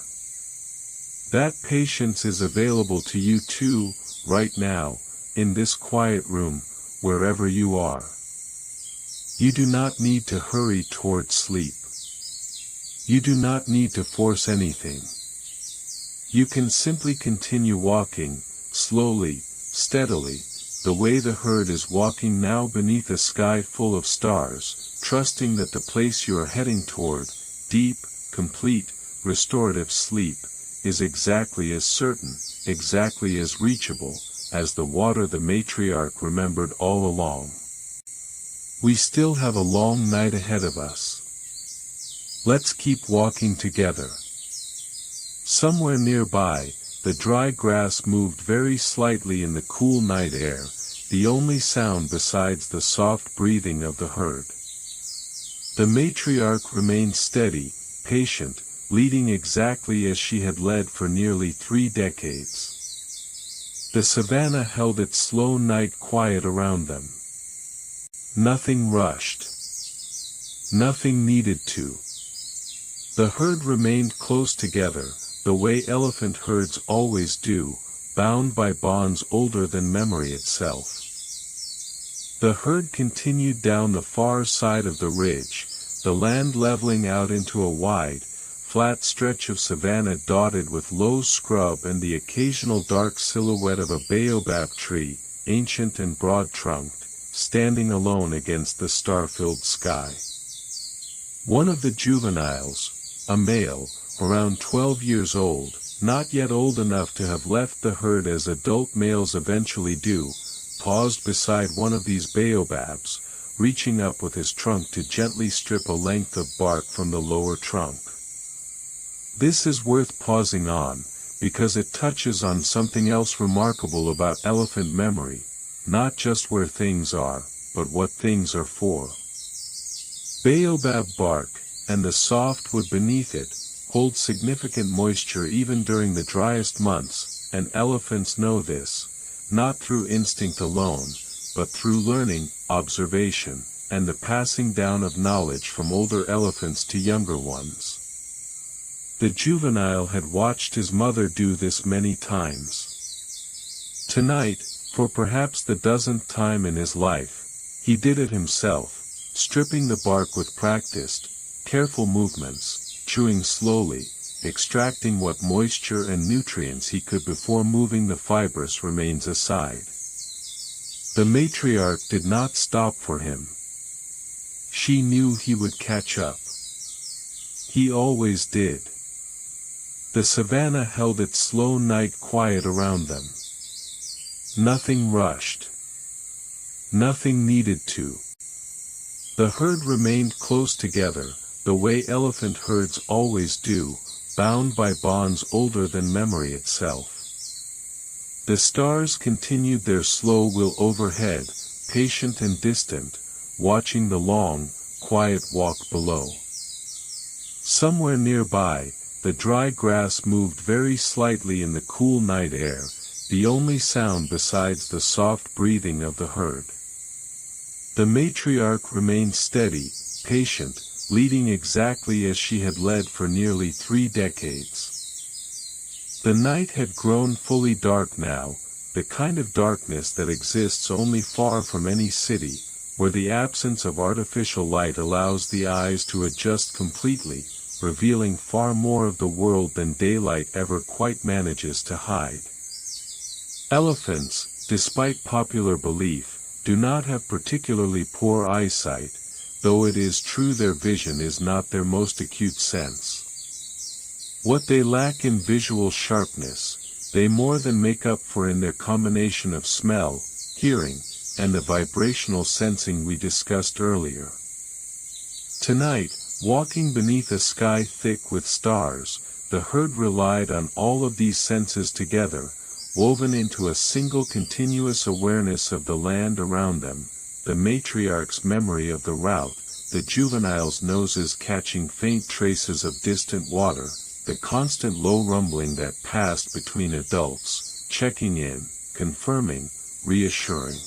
That patience is available to you too, right now, in this quiet room, wherever you are. You do not need to hurry toward sleep. You do not need to force anything. You can simply continue walking, slowly, steadily, the way the herd is walking now beneath a sky full of stars, trusting that the place you are heading toward, deep, complete, restorative sleep, is exactly as certain, exactly as reachable, as the water the matriarch remembered all along. We still have a long night ahead of us. Let's keep walking together. Somewhere nearby, the dry grass moved very slightly in the cool night air, the only sound besides the soft breathing of the herd. The matriarch remained steady, patient, leading exactly as she had led for nearly 3 decades. The savannah held its slow night quiet around them. Nothing rushed. Nothing needed to. The herd remained close together, the way elephant herds always do, bound by bonds older than memory itself. The herd continued down the far side of the ridge, the land leveling out into a wide, flat stretch of savanna dotted with low scrub and the occasional dark silhouette of a baobab tree, ancient and broad-trunked, standing alone against the star-filled sky. One of the juveniles, a male, around 12 years old, not yet old enough to have left the herd as adult males eventually do, paused beside one of these baobabs, reaching up with his trunk to gently strip a length of bark from the lower trunk. This is worth pausing on, because it touches on something else remarkable about elephant memory, not just where things are, but what things are for. Baobab bark, and the soft wood beneath it, hold significant moisture even during the driest months, and elephants know this, not through instinct alone, but through learning, observation, and the passing down of knowledge from older elephants to younger ones. The juvenile had watched his mother do this many times. Tonight, for perhaps the dozenth time in his life, he did it himself, stripping the bark with practiced, careful movements, chewing slowly, extracting what moisture and nutrients he could before moving the fibrous remains aside. The matriarch did not stop for him. She knew he would catch up. He always did. The savanna held its slow night quiet around them. Nothing rushed. Nothing needed to. The herd remained close together, the way elephant herds always do, bound by bonds older than memory itself. The stars continued their slow wheel overhead, patient and distant, watching the long, quiet walk below. Somewhere nearby, the dry grass moved very slightly in the cool night air, the only sound besides the soft breathing of the herd. The matriarch remained steady, patient, leading exactly as she had led for nearly 3 decades. The night had grown fully dark now, the kind of darkness that exists only far from any city, where the absence of artificial light allows the eyes to adjust completely, revealing far more of the world than daylight ever quite manages to hide. Elephants, despite popular belief, do not have particularly poor eyesight, though it is true their vision is not their most acute sense. What they lack in visual sharpness, they more than make up for in their combination of smell, hearing, and the vibrational sensing we discussed earlier. Tonight, walking beneath a sky thick with stars, the herd relied on all of these senses together, woven into a single continuous awareness of the land around them, the matriarch's memory of the route, the juvenile's noses catching faint traces of distant water, the constant low rumbling that passed between adults, checking in, confirming, reassuring.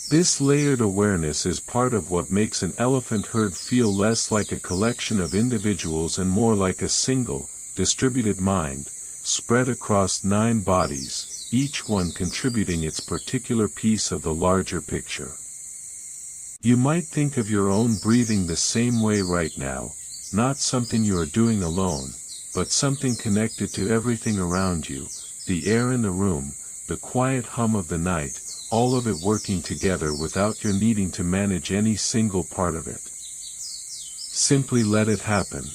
This layered awareness is part of what makes an elephant herd feel less like a collection of individuals and more like a single, distributed mind, spread across 9 bodies, each one contributing its particular piece of the larger picture. You might think of your own breathing the same way right now, not something you are doing alone, but something connected to everything around you, the air in the room, the quiet hum of the night, all of it working together without your needing to manage any single part of it. Simply let it happen.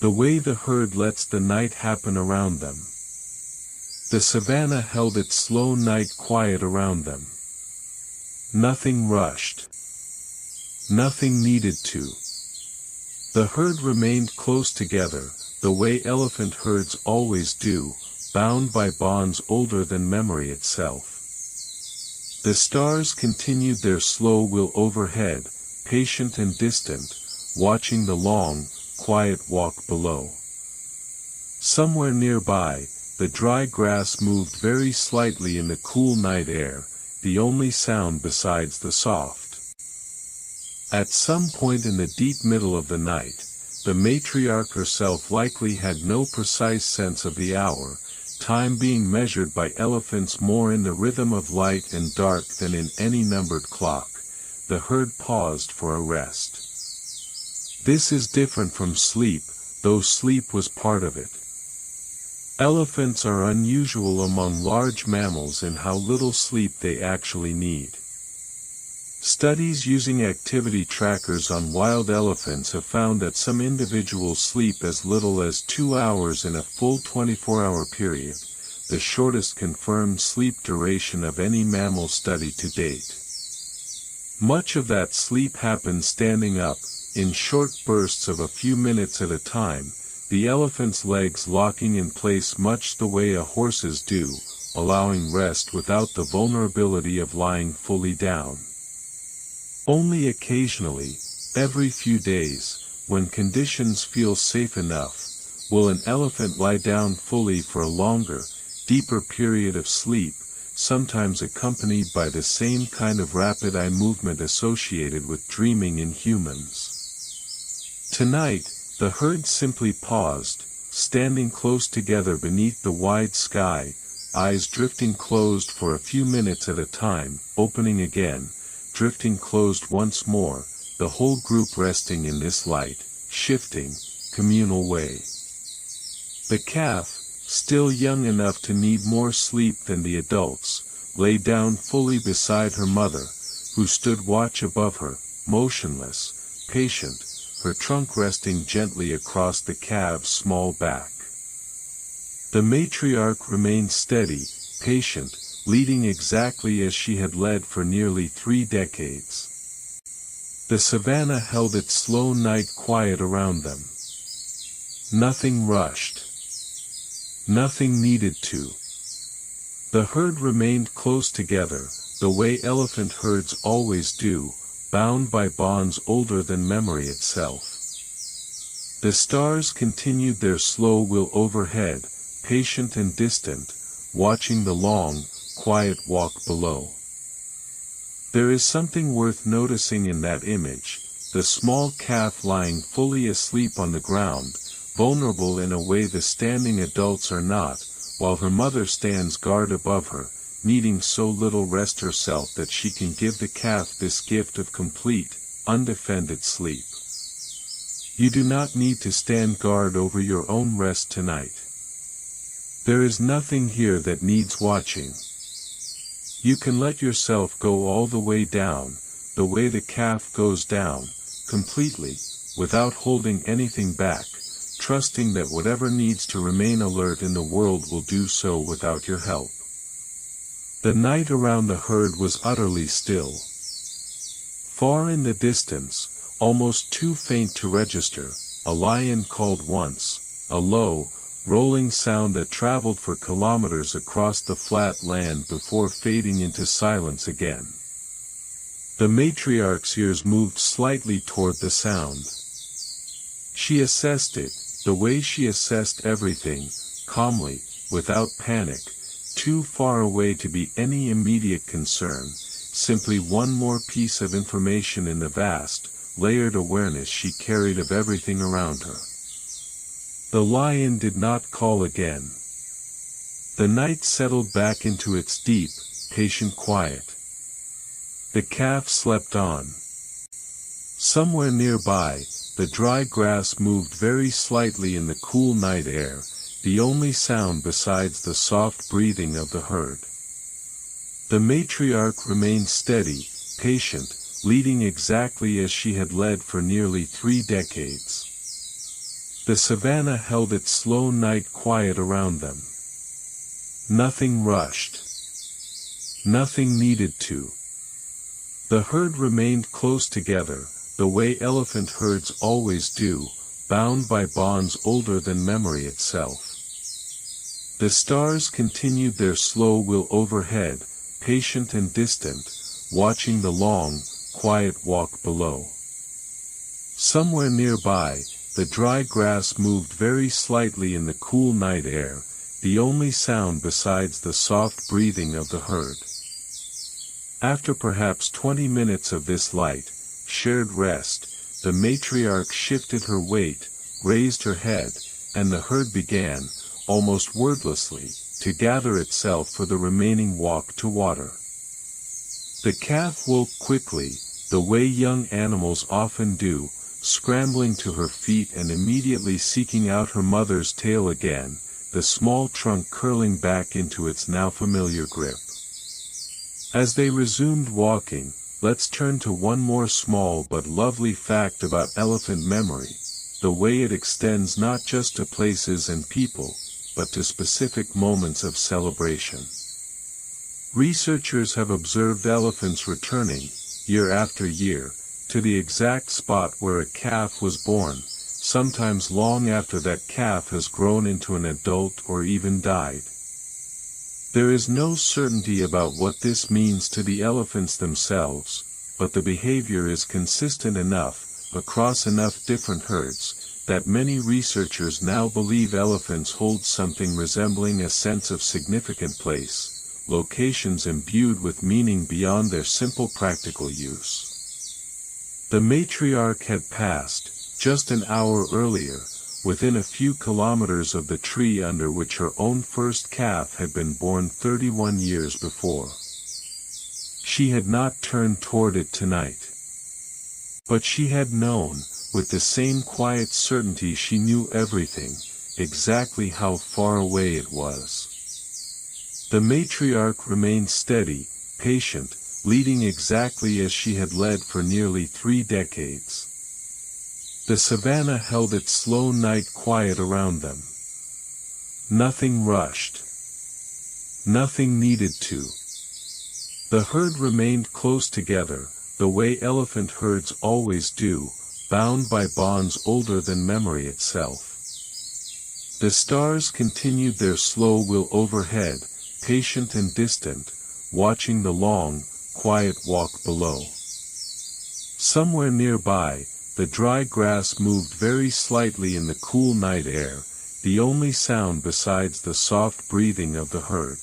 The way the herd lets the night happen around them. The savanna held its slow night quiet around them. Nothing rushed. Nothing needed to. The herd remained close together, the way elephant herds always do, bound by bonds older than memory itself. The stars continued their slow wheel overhead, patient and distant, watching the long, quiet walk below. Somewhere nearby, the dry grass moved very slightly in the cool night air, the only sound besides the soft. At some point in the deep middle of the night, the matriarch herself likely had no precise sense of the hour, time being measured by elephants more in the rhythm of light and dark than in any numbered clock. The herd paused for a rest. This is different from sleep, though sleep was part of it. Elephants are unusual among large mammals in how little sleep they actually need. Studies using activity trackers on wild elephants have found that some individuals sleep as little as 2 hours in a full 24-hour period, the shortest confirmed sleep duration of any mammal study to date. Much of that sleep happens standing up, in short bursts of a few minutes at a time, the elephant's legs locking in place much the way a horse's do, allowing rest without the vulnerability of lying fully down. Only occasionally, every few days, when conditions feel safe enough, will an elephant lie down fully for a longer, deeper period of sleep, sometimes accompanied by the same kind of rapid eye movement associated with dreaming in humans. Tonight, the herd simply paused, standing close together beneath the wide sky, eyes drifting closed for a few minutes at a time, opening again, drifting closed once more, the whole group resting in this light, shifting, communal way. The calf, still young enough to need more sleep than the adults, lay down fully beside her mother, who stood watch above her, motionless, patient, her trunk resting gently across the calf's small back. The matriarch remained steady, patient, leading exactly as she had led for nearly 3 decades. The savannah held its slow night quiet around them. Nothing rushed. Nothing needed to. The herd remained close together, the way elephant herds always do, bound by bonds older than memory itself. The stars continued their slow wheel overhead, patient and distant, watching the long, quiet walk below. There is something worth noticing in that image, the small calf lying fully asleep on the ground, vulnerable in a way the standing adults are not, while her mother stands guard above her, needing so little rest herself that she can give the calf this gift of complete, undefended sleep. You do not need to stand guard over your own rest tonight. There is nothing here that needs watching. You can let yourself go all the way down, the way the calf goes down, completely, without holding anything back, trusting that whatever needs to remain alert in the world will do so without your help. The night around the herd was utterly still. Far in the distance, almost too faint to register, a lion called once, a low, rolling sound that traveled for kilometers across the flat land before fading into silence again. The matriarch's ears moved slightly toward the sound. She assessed it, the way she assessed everything, calmly, without panic, too far away to be any immediate concern, simply one more piece of information in the vast, layered awareness she carried of everything around her. The lion did not call again. The night settled back into its deep, patient quiet. The calf slept on. Somewhere nearby, the dry grass moved very slightly in the cool night air, the only sound besides the soft breathing of the herd. The matriarch remained steady, patient, leading exactly as she had led for nearly 3 decades. The savannah held its slow night quiet around them. Nothing rushed. Nothing needed to. The herd remained close together, the way elephant herds always do, bound by bonds older than memory itself. The stars continued their slow wheel overhead, patient and distant, watching the long, quiet walk below. Somewhere nearby, the dry grass moved very slightly in the cool night air, the only sound besides the soft breathing of the herd. After perhaps 20 minutes of this light, shared rest, the matriarch shifted her weight, raised her head, and the herd began, almost wordlessly, to gather itself for the remaining walk to water. The calf woke quickly, the way young animals often do, scrambling to her feet and immediately seeking out her mother's tail again, the small trunk curling back into its now familiar grip. As they resumed walking, let's turn to one more small but lovely fact about elephant memory, the way it extends not just to places and people, but to specific moments of celebration. Researchers have observed elephants returning, year after year, to the exact spot where a calf was born, sometimes long after that calf has grown into an adult or even died. There is no certainty about what this means to the elephants themselves, but the behavior is consistent enough, across enough different herds, that many researchers now believe elephants hold something resembling a sense of significant place, locations imbued with meaning beyond their simple practical use. The matriarch had passed, just an hour earlier, within a few kilometers of the tree under which her own first calf had been born 31 years before. She had not turned toward it tonight. But she had known, with the same quiet certainty she knew everything, exactly how far away it was. The matriarch remained steady, patient, leading exactly as she had led for nearly 3 decades. The savannah held its slow night quiet around them. Nothing rushed. Nothing needed to. The herd remained close together, the way elephant herds always do, bound by bonds older than memory itself. The stars continued their slow wheel overhead, patient and distant, watching the long, quiet walk below. Somewhere nearby, the dry grass moved very slightly in the cool night air, the only sound besides the soft breathing of the herd.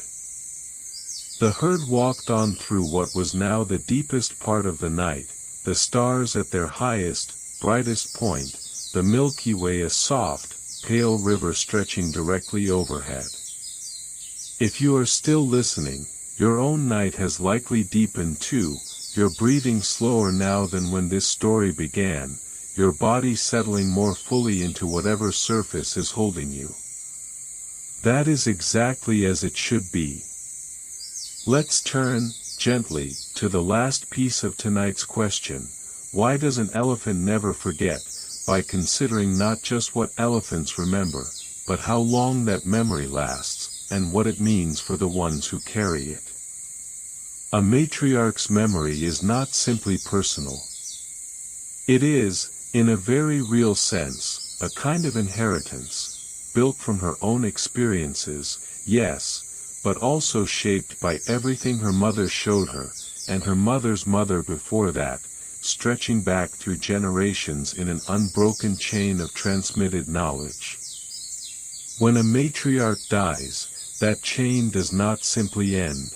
The herd walked on through what was now the deepest part of the night, the stars at their highest, brightest point, the Milky Way a soft, pale river stretching directly overhead. If you are still listening, your own night has likely deepened too, your breathing slower now than when this story began, your body settling more fully into whatever surface is holding you. That is exactly as it should be. Let's turn, gently, to the last piece of tonight's question: why does an elephant never forget, by considering not just what elephants remember, but how long that memory lasts, and what it means for the ones who carry it. A matriarch's memory is not simply personal. It is, in a very real sense, a kind of inheritance, built from her own experiences, yes, but also shaped by everything her mother showed her, and her mother's mother before that, stretching back through generations in an unbroken chain of transmitted knowledge. When a matriarch dies, that chain does not simply end.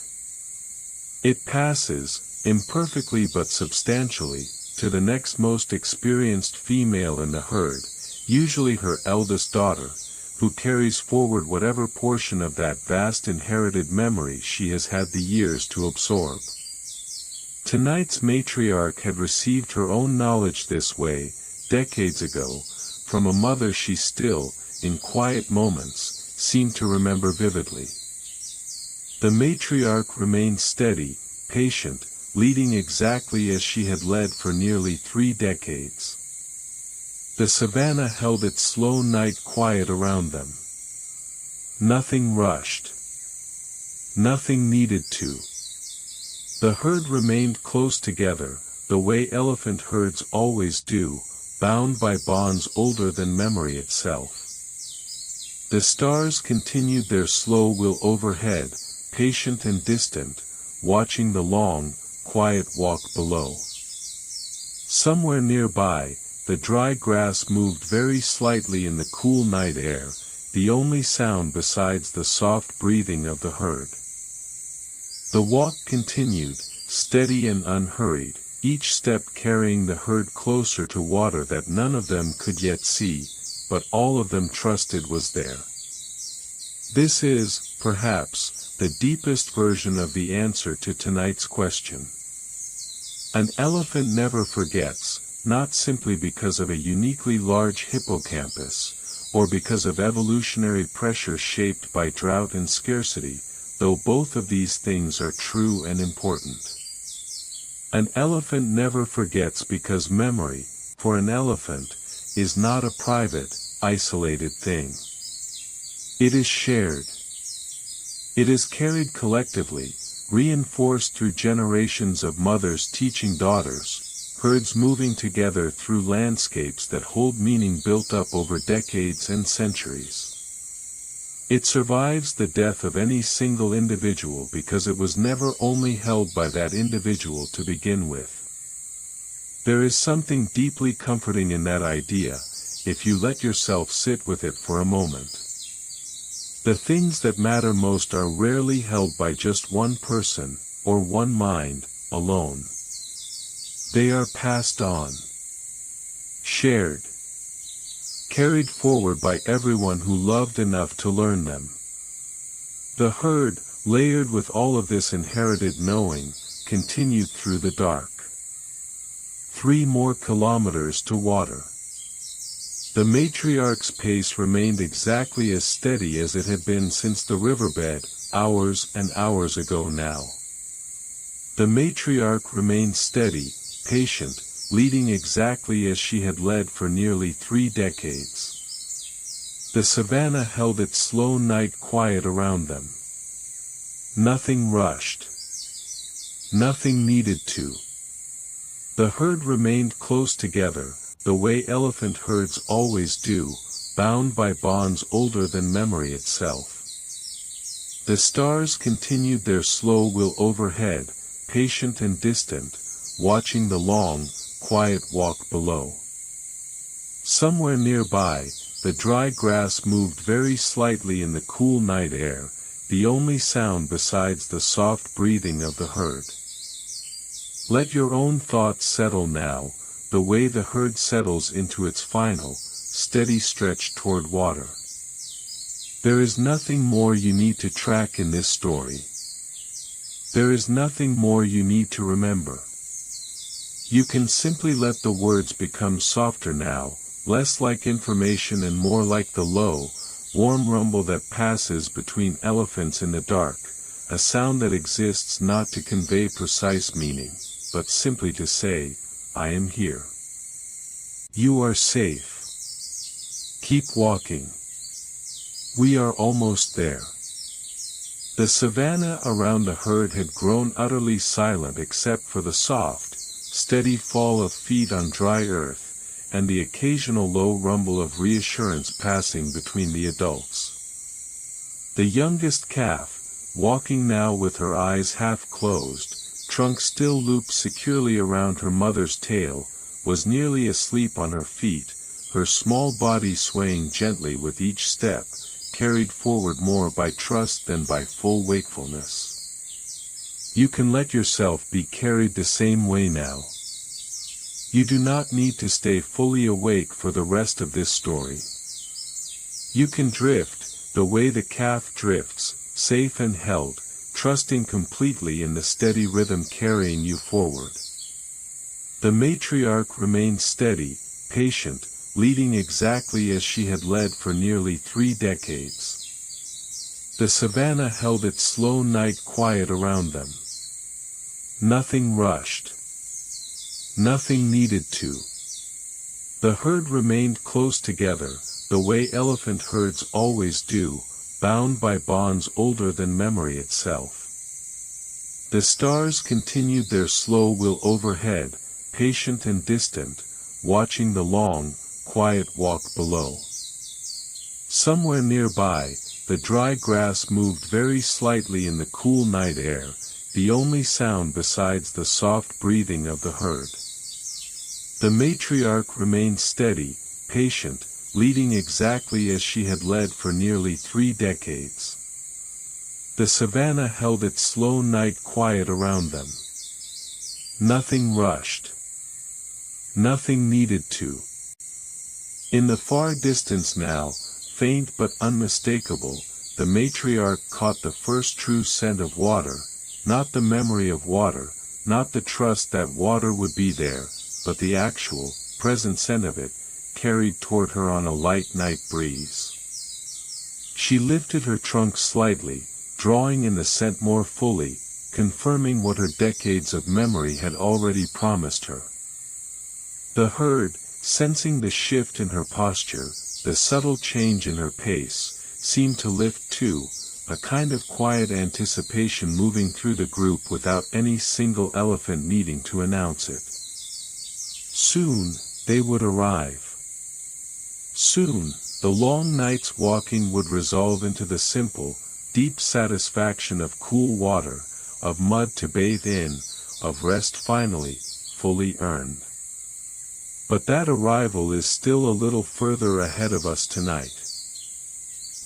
It passes, imperfectly but substantially, to the next most experienced female in the herd, usually her eldest daughter, who carries forward whatever portion of that vast inherited memory she has had the years to absorb. Tonight's matriarch had received her own knowledge this way, decades ago, from a mother she still, in quiet moments, seemed to remember vividly. The matriarch remained steady, patient, leading exactly as she had led for nearly 3 decades. The savannah held its slow night quiet around them. Nothing rushed. Nothing needed to. The herd remained close together, the way elephant herds always do, bound by bonds older than memory itself. The stars continued their slow wheel overhead, patient and distant, watching the long, quiet walk below. Somewhere nearby, the dry grass moved very slightly in the cool night air, the only sound besides the soft breathing of the herd. The walk continued, steady and unhurried, each step carrying the herd closer to water that none of them could yet see, but all of them trusted was there. This is, perhaps, the deepest version of the answer to tonight's question. An elephant never forgets, not simply because of a uniquely large hippocampus, or because of evolutionary pressure shaped by drought and scarcity, though both of these things are true and important. An elephant never forgets because memory, for an elephant, is not a private, isolated thing. It is shared. It is carried collectively, reinforced through generations of mothers teaching daughters, herds moving together through landscapes that hold meaning built up over decades and centuries. It survives the death of any single individual because it was never only held by that individual to begin with. There is something deeply comforting in that idea, if you let yourself sit with it for a moment. The things that matter most are rarely held by just one person, or one mind, alone. They are passed on, shared, carried forward by everyone who loved enough to learn them. The herd, layered with all of this inherited knowing, continued through the dark. 3 more kilometers to water. The matriarch's pace remained exactly as steady as it had been since the riverbed, hours and hours ago now. The matriarch remained steady, patient, leading exactly as she had led for nearly 3 decades. The savannah held its slow night quiet around them. Nothing rushed. Nothing needed to. The herd remained close together, the way elephant herds always do, bound by bonds older than memory itself. The stars continued their slow wheel overhead, patient and distant, watching the long, quiet walk below. Somewhere nearby, the dry grass moved very slightly in the cool night air, the only sound besides the soft breathing of the herd. Let your own thoughts settle now, the way the herd settles into its final, steady stretch toward water. There is nothing more you need to track in this story. There is nothing more you need to remember. You can simply let the words become softer now, less like information and more like the low, warm rumble that passes between elephants in the dark, a sound that exists not to convey precise meaning, but simply to say, I am here. You are safe. Keep walking. We are almost there. The savannah around the herd had grown utterly silent except for the soft, steady fall of feet on dry earth, and the occasional low rumble of reassurance passing between the adults. The youngest calf, walking now with her eyes half closed, trunk still looped securely around her mother's tail, was nearly asleep on her feet, her small body swaying gently with each step, carried forward more by trust than by full wakefulness. You can let yourself be carried the same way now. You do not need to stay fully awake for the rest of this story. You can drift, the way the calf drifts, safe and held, trusting completely in the steady rhythm carrying you forward. The matriarch remained steady, patient, leading exactly as she had led for nearly 3 decades. The savannah held its slow night quiet around them. Nothing rushed. Nothing needed to. The herd remained close together, the way elephant herds always do, bound by bonds older than memory itself. The stars continued their slow wheel overhead, patient and distant, watching the long, quiet walk below. Somewhere nearby, the dry grass moved very slightly in the cool night air, the only sound besides the soft breathing of the herd. The matriarch remained steady, patient, leading exactly as she had led for nearly 3 decades. The savannah held its slow night quiet around them. Nothing rushed. Nothing needed to. In the far distance now, faint but unmistakable, the matriarch caught the first true scent of water, not the memory of water, not the trust that water would be there, but the actual, present scent of it, carried toward her on a light night breeze. She lifted her trunk slightly, drawing in the scent more fully, confirming what her decades of memory had already promised her. The herd, sensing the shift in her posture, the subtle change in her pace, seemed to lift too, a kind of quiet anticipation moving through the group without any single elephant needing to announce it. Soon, they would arrive. Soon, the long night's walking would resolve into the simple, deep satisfaction of cool water, of mud to bathe in, of rest finally, fully earned. But that arrival is still a little further ahead of us tonight.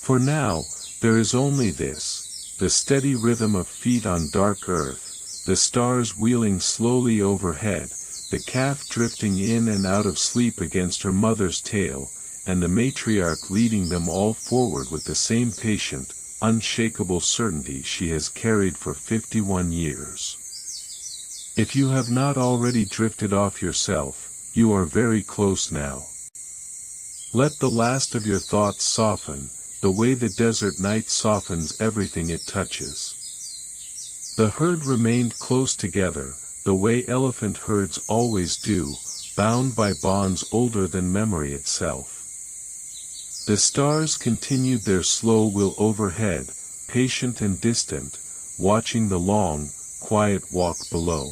For now, there is only this, the steady rhythm of feet on dark earth, the stars wheeling slowly overhead, the calf drifting in and out of sleep against her mother's tail, and the matriarch leading them all forward with the same patient, unshakable certainty she has carried for 51 years. If you have not already drifted off yourself, you are very close now. Let the last of your thoughts soften, the way the desert night softens everything it touches. The herd remained close together, the way elephant herds always do, bound by bonds older than memory itself. The stars continued their slow wheel overhead, patient and distant, watching the long, quiet walk below.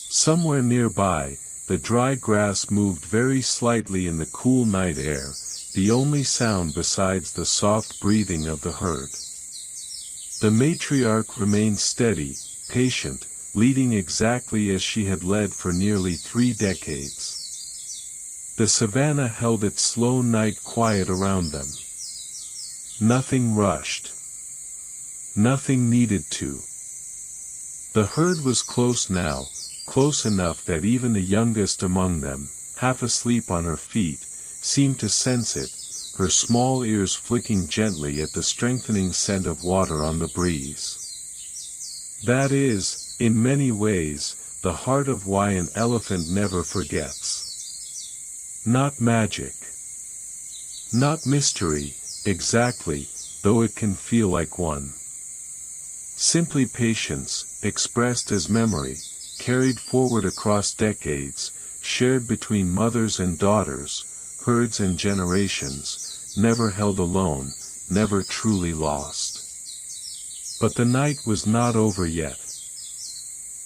Somewhere nearby, the dry grass moved very slightly in the cool night air, the only sound besides the soft breathing of the herd. The matriarch remained steady, patient, leading exactly as she had led for nearly 3 decades. The savannah held its slow night quiet around them. Nothing rushed. Nothing needed to. The herd was close now, close enough that even the youngest among them, half asleep on her feet, seemed to sense it, her small ears flicking gently at the strengthening scent of water on the breeze. That is, in many ways, the heart of why an elephant never forgets. Not magic. Not mystery, exactly, though it can feel like one. Simply patience, expressed as memory, carried forward across decades, shared between mothers and daughters, herds and generations, never held alone, never truly lost. But the night was not over yet.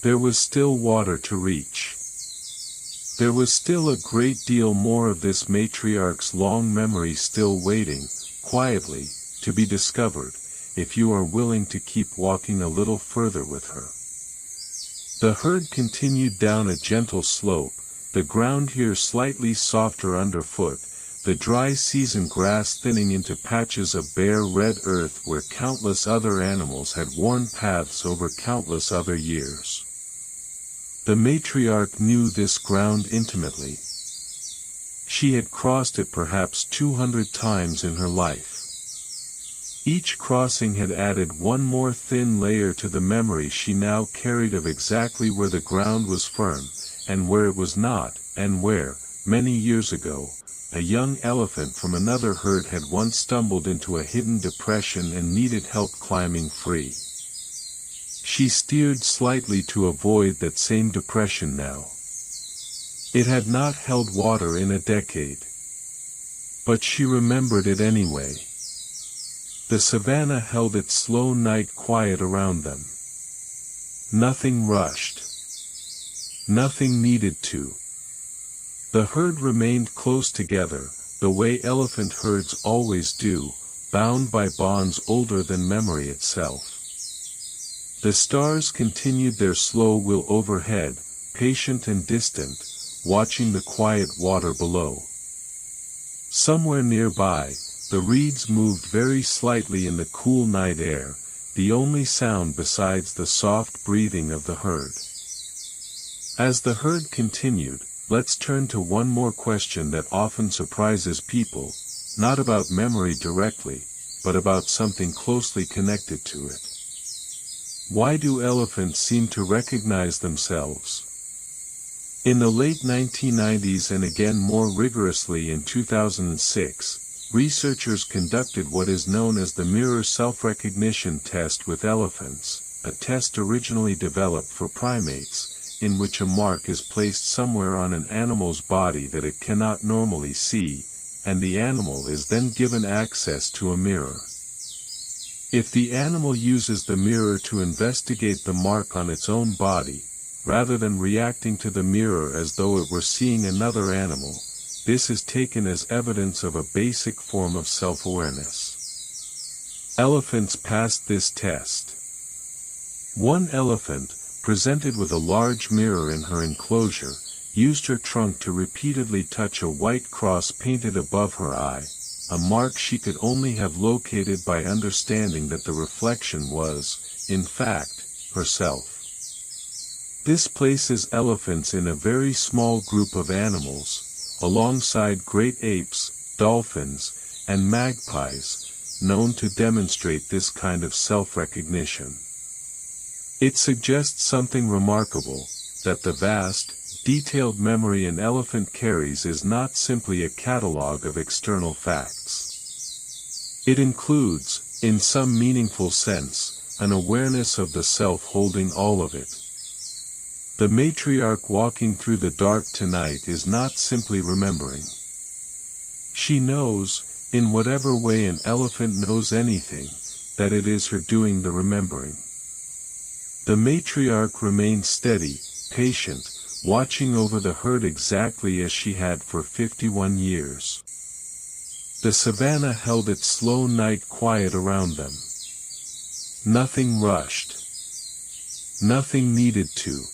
There was still water to reach. There was still a great deal more of this matriarch's long memory still waiting, quietly, to be discovered, if you are willing to keep walking a little further with her. The herd continued down a gentle slope, the ground here slightly softer underfoot, the dry season grass thinning into patches of bare red earth where countless other animals had worn paths over countless other years. The matriarch knew this ground intimately. She had crossed it perhaps 200 times in her life. Each crossing had added one more thin layer to the memory she now carried of exactly where the ground was firm, and where it was not, and where, many years ago, a young elephant from another herd had once stumbled into a hidden depression and needed help climbing free. She steered slightly to avoid that same depression now. It had not held water in a decade. But she remembered it anyway. The savannah held its slow night quiet around them. Nothing rushed. Nothing needed to. The herd remained close together, the way elephant herds always do, bound by bonds older than memory itself. The stars continued their slow wheel overhead, patient and distant, watching the quiet water below. Somewhere nearby, the reeds moved very slightly in the cool night air, the only sound besides the soft breathing of the herd. As the herd continued, let's turn to one more question that often surprises people, not about memory directly, but about something closely connected to it. Why do elephants seem to recognize themselves? In the late 1990s and again more rigorously in 2006, researchers conducted what is known as the mirror self-recognition test with elephants, a test originally developed for primates, in which a mark is placed somewhere on an animal's body that it cannot normally see, and the animal is then given access to a mirror. If the animal uses the mirror to investigate the mark on its own body, rather than reacting to the mirror as though it were seeing another animal, this is taken as evidence of a basic form of self-awareness. Elephants passed this test. One elephant, presented with a large mirror in her enclosure, used her trunk to repeatedly touch a white cross painted above her eye, a mark she could only have located by understanding that the reflection was, in fact, herself. This places elephants in a very small group of animals, alongside great apes, dolphins, and magpies, known to demonstrate this kind of self-recognition. It suggests something remarkable, that the vast, detailed memory an elephant carries is not simply a catalogue of external facts. It includes, in some meaningful sense, an awareness of the self holding all of it. The matriarch walking through the dark tonight is not simply remembering. She knows, in whatever way an elephant knows anything, that it is her doing the remembering. The matriarch remains steady, patient, watching over the herd exactly as she had for 51 years. The savannah held its slow night quiet around them. Nothing rushed. Nothing needed to.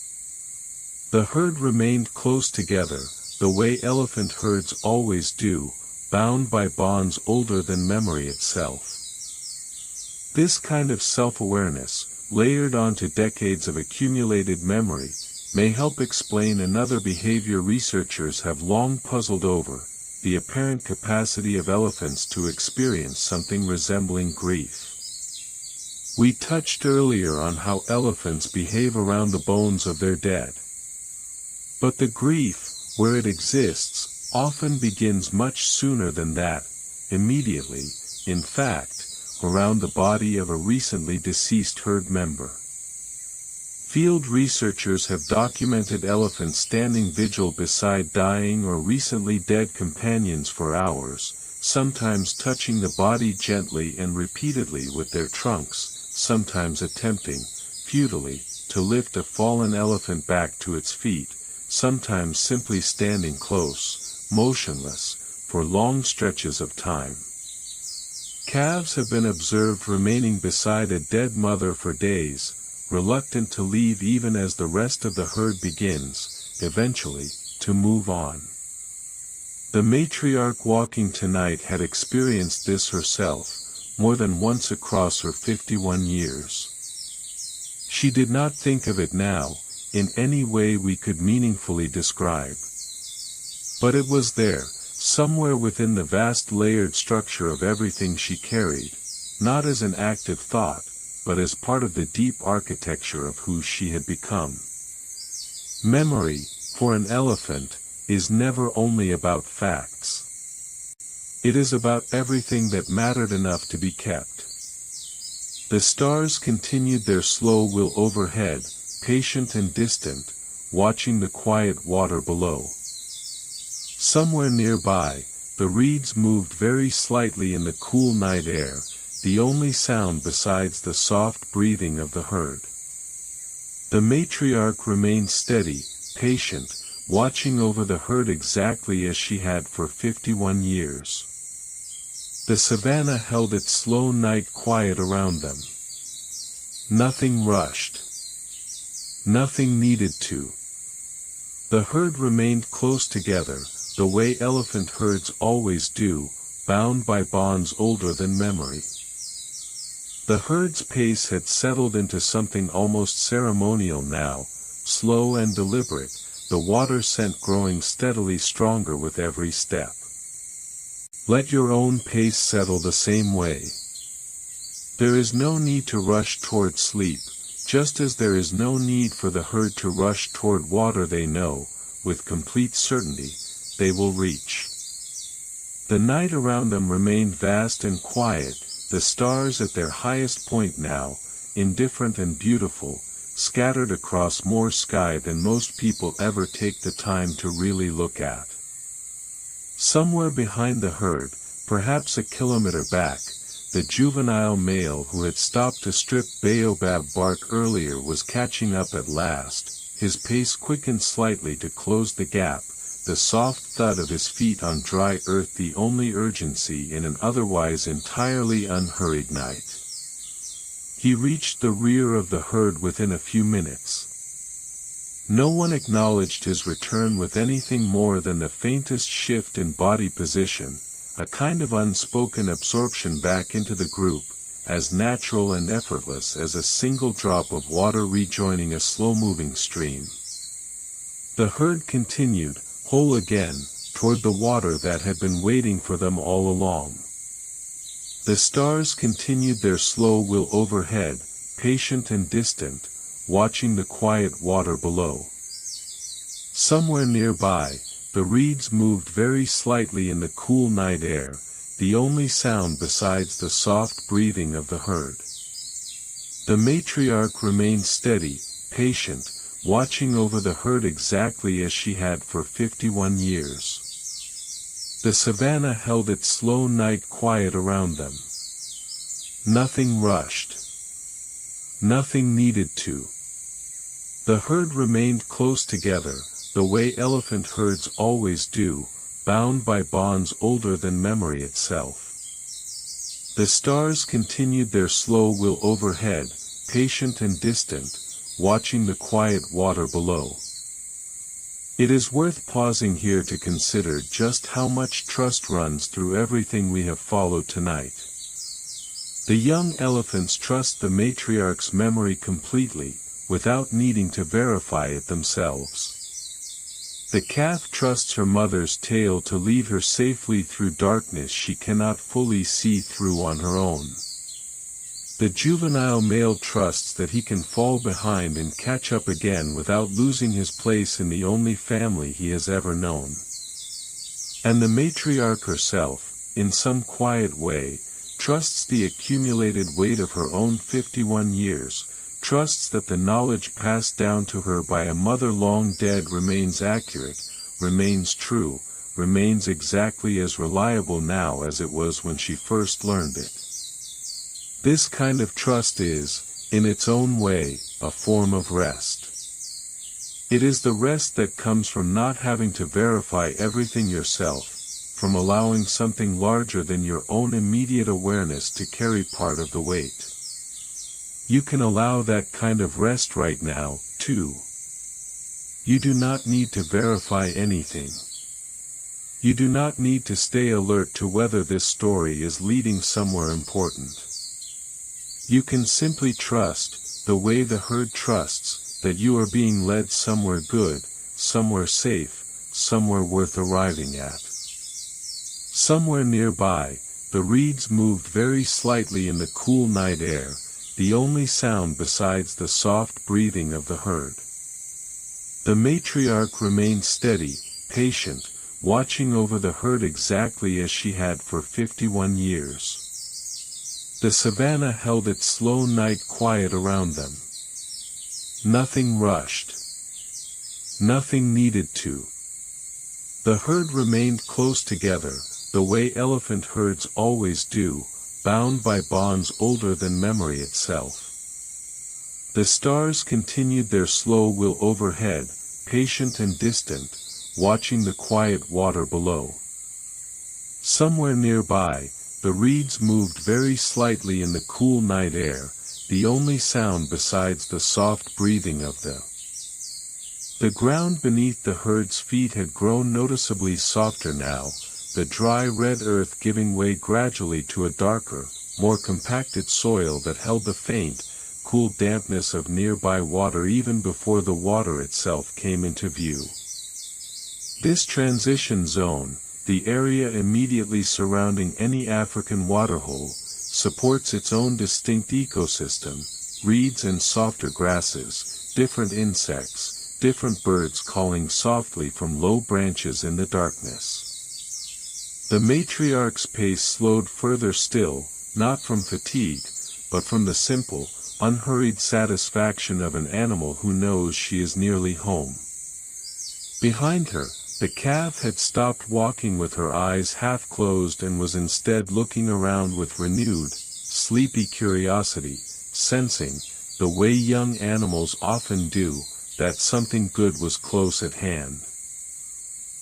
The herd remained close together, the way elephant herds always do, bound by bonds older than memory itself. This kind of self-awareness, layered onto decades of accumulated memory, may help explain another behavior researchers have long puzzled over, the apparent capacity of elephants to experience something resembling grief. We touched earlier on how elephants behave around the bones of their dead. But the grief, where it exists, often begins much sooner than that, immediately, in fact, around the body of a recently deceased herd member. Field researchers have documented elephants standing vigil beside dying or recently dead companions for hours, sometimes touching the body gently and repeatedly with their trunks, sometimes attempting, futilely, to lift a fallen elephant back to its feet, sometimes simply standing close, motionless, for long stretches of time. Calves have been observed remaining beside a dead mother for days, reluctant to leave even as the rest of the herd begins, eventually, to move on. The matriarch walking tonight had experienced this herself, more than once across her 51 years. She did not think of it now, in any way we could meaningfully describe. But it was there, somewhere within the vast layered structure of everything she carried, not as an active thought, but as part of the deep architecture of who she had become. Memory, for an elephant, is never only about facts. It is about everything that mattered enough to be kept. The stars continued their slow wheel overhead, patient and distant, watching the quiet water below. Somewhere nearby, the reeds moved very slightly in the cool night air, the only sound besides the soft breathing of the herd. The matriarch remained steady, patient, watching over the herd exactly as she had for 51 years. The savannah held its slow night quiet around them. Nothing rushed. Nothing needed to. The herd remained close together, the way elephant herds always do, bound by bonds older than memory. The herd's pace had settled into something almost ceremonial now, slow and deliberate, the water scent growing steadily stronger with every step. Let your own pace settle the same way. There is no need to rush toward sleep, just as there is no need for the herd to rush toward water they know, with complete certainty, they will reach. The night around them remained vast and quiet, the stars at their highest point now, indifferent and beautiful, scattered across more sky than most people ever take the time to really look at. Somewhere behind the herd, perhaps a kilometer back, the juvenile male who had stopped to strip baobab bark earlier was catching up at last, his pace quickened slightly to close the gap, the soft thud of his feet on dry earth the only urgency in an otherwise entirely unhurried night. He reached the rear of the herd within a few minutes. No one acknowledged his return with anything more than the faintest shift in body position, a kind of unspoken absorption back into the group, as natural and effortless as a single drop of water rejoining a slow-moving stream. The herd continued, whole again, toward the water that had been waiting for them all along. The stars continued their slow wheel overhead, patient and distant, watching the quiet water below. Somewhere nearby, the reeds moved very slightly in the cool night air, the only sound besides the soft breathing of the herd. The matriarch remained steady, patient, watching over the herd exactly as she had for 51 years. The savannah held its slow night quiet around them. Nothing rushed. Nothing needed to. The herd remained close together, the way elephant herds always do, bound by bonds older than memory itself. The stars continued their slow wheel overhead, patient and distant, watching the quiet water below. It is worth pausing here to consider just how much trust runs through everything we have followed tonight. The young elephants trust the matriarch's memory completely, without needing to verify it themselves. The calf trusts her mother's tail to lead her safely through darkness she cannot fully see through on her own. The juvenile male trusts that he can fall behind and catch up again without losing his place in the only family he has ever known. And the matriarch herself, in some quiet way, trusts the accumulated weight of her own 51 years, trusts that the knowledge passed down to her by a mother long dead remains accurate, remains true, remains exactly as reliable now as it was when she first learned it. This kind of trust is, in its own way, a form of rest. It is the rest that comes from not having to verify everything yourself, from allowing something larger than your own immediate awareness to carry part of the weight. You can allow that kind of rest right now, too. You do not need to verify anything. You do not need to stay alert to whether this story is leading somewhere important. You can simply trust, the way the herd trusts, that you are being led somewhere good, somewhere safe, somewhere worth arriving at. Somewhere nearby, the reeds moved very slightly in the cool night air, the only sound besides the soft breathing of the herd. The matriarch remained steady, patient, watching over the herd exactly as she had for 51 years. The savannah held its slow night quiet around them. Nothing rushed. Nothing needed to. The herd remained close together, the way elephant herds always do, bound by bonds older than memory itself. The stars continued their slow wheel overhead, patient and distant, watching the quiet water below. Somewhere nearby, the reeds moved very slightly in the cool night air, the only sound besides the soft breathing of the ground beneath the herd's feet had grown noticeably softer now, the dry red earth giving way gradually to a darker, more compacted soil that held the faint, cool dampness of nearby water even before the water itself came into view. This transition zone, the area immediately surrounding any African waterhole, supports its own distinct ecosystem: reeds and softer grasses, different insects, different birds calling softly from low branches in the darkness. The matriarch's pace slowed further still, not from fatigue, but from the simple, unhurried satisfaction of an animal who knows she is nearly home. Behind her, the calf had stopped walking with her eyes half closed and was instead looking around with renewed, sleepy curiosity, sensing, the way young animals often do, that something good was close at hand.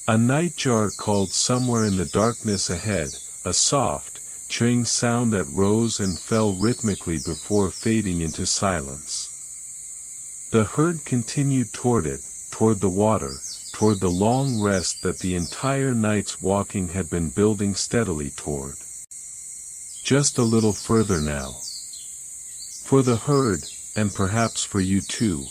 A nightjar called somewhere in the darkness ahead, a soft, churring sound that rose and fell rhythmically before fading into silence. The herd continued toward it, toward the water, toward the long rest that the entire night's walking had been building steadily toward. Just a little further now. For the herd, and perhaps for you too.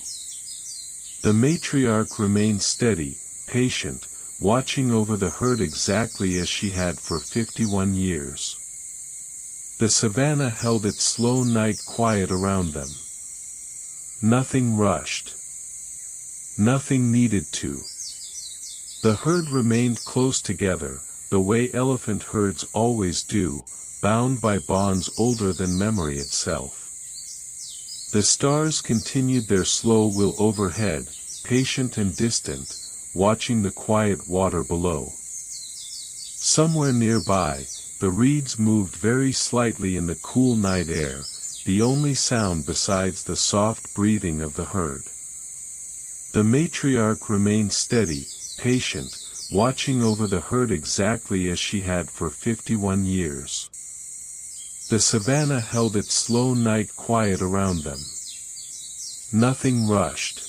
The matriarch remained steady, patient, watching over the herd exactly as she had for 51 years. The savannah held its slow night quiet around them. Nothing rushed. Nothing needed to. The herd remained close together, the way elephant herds always do, bound by bonds older than memory itself. The stars continued their slow will overhead, patient and distant, watching the quiet water below. Somewhere nearby, the reeds moved very slightly in the cool night air, the only sound besides the soft breathing of the herd. The matriarch remained steady, patient, watching over the herd exactly as she had for 51 years. The savannah held its slow night quiet around them. Nothing rushed.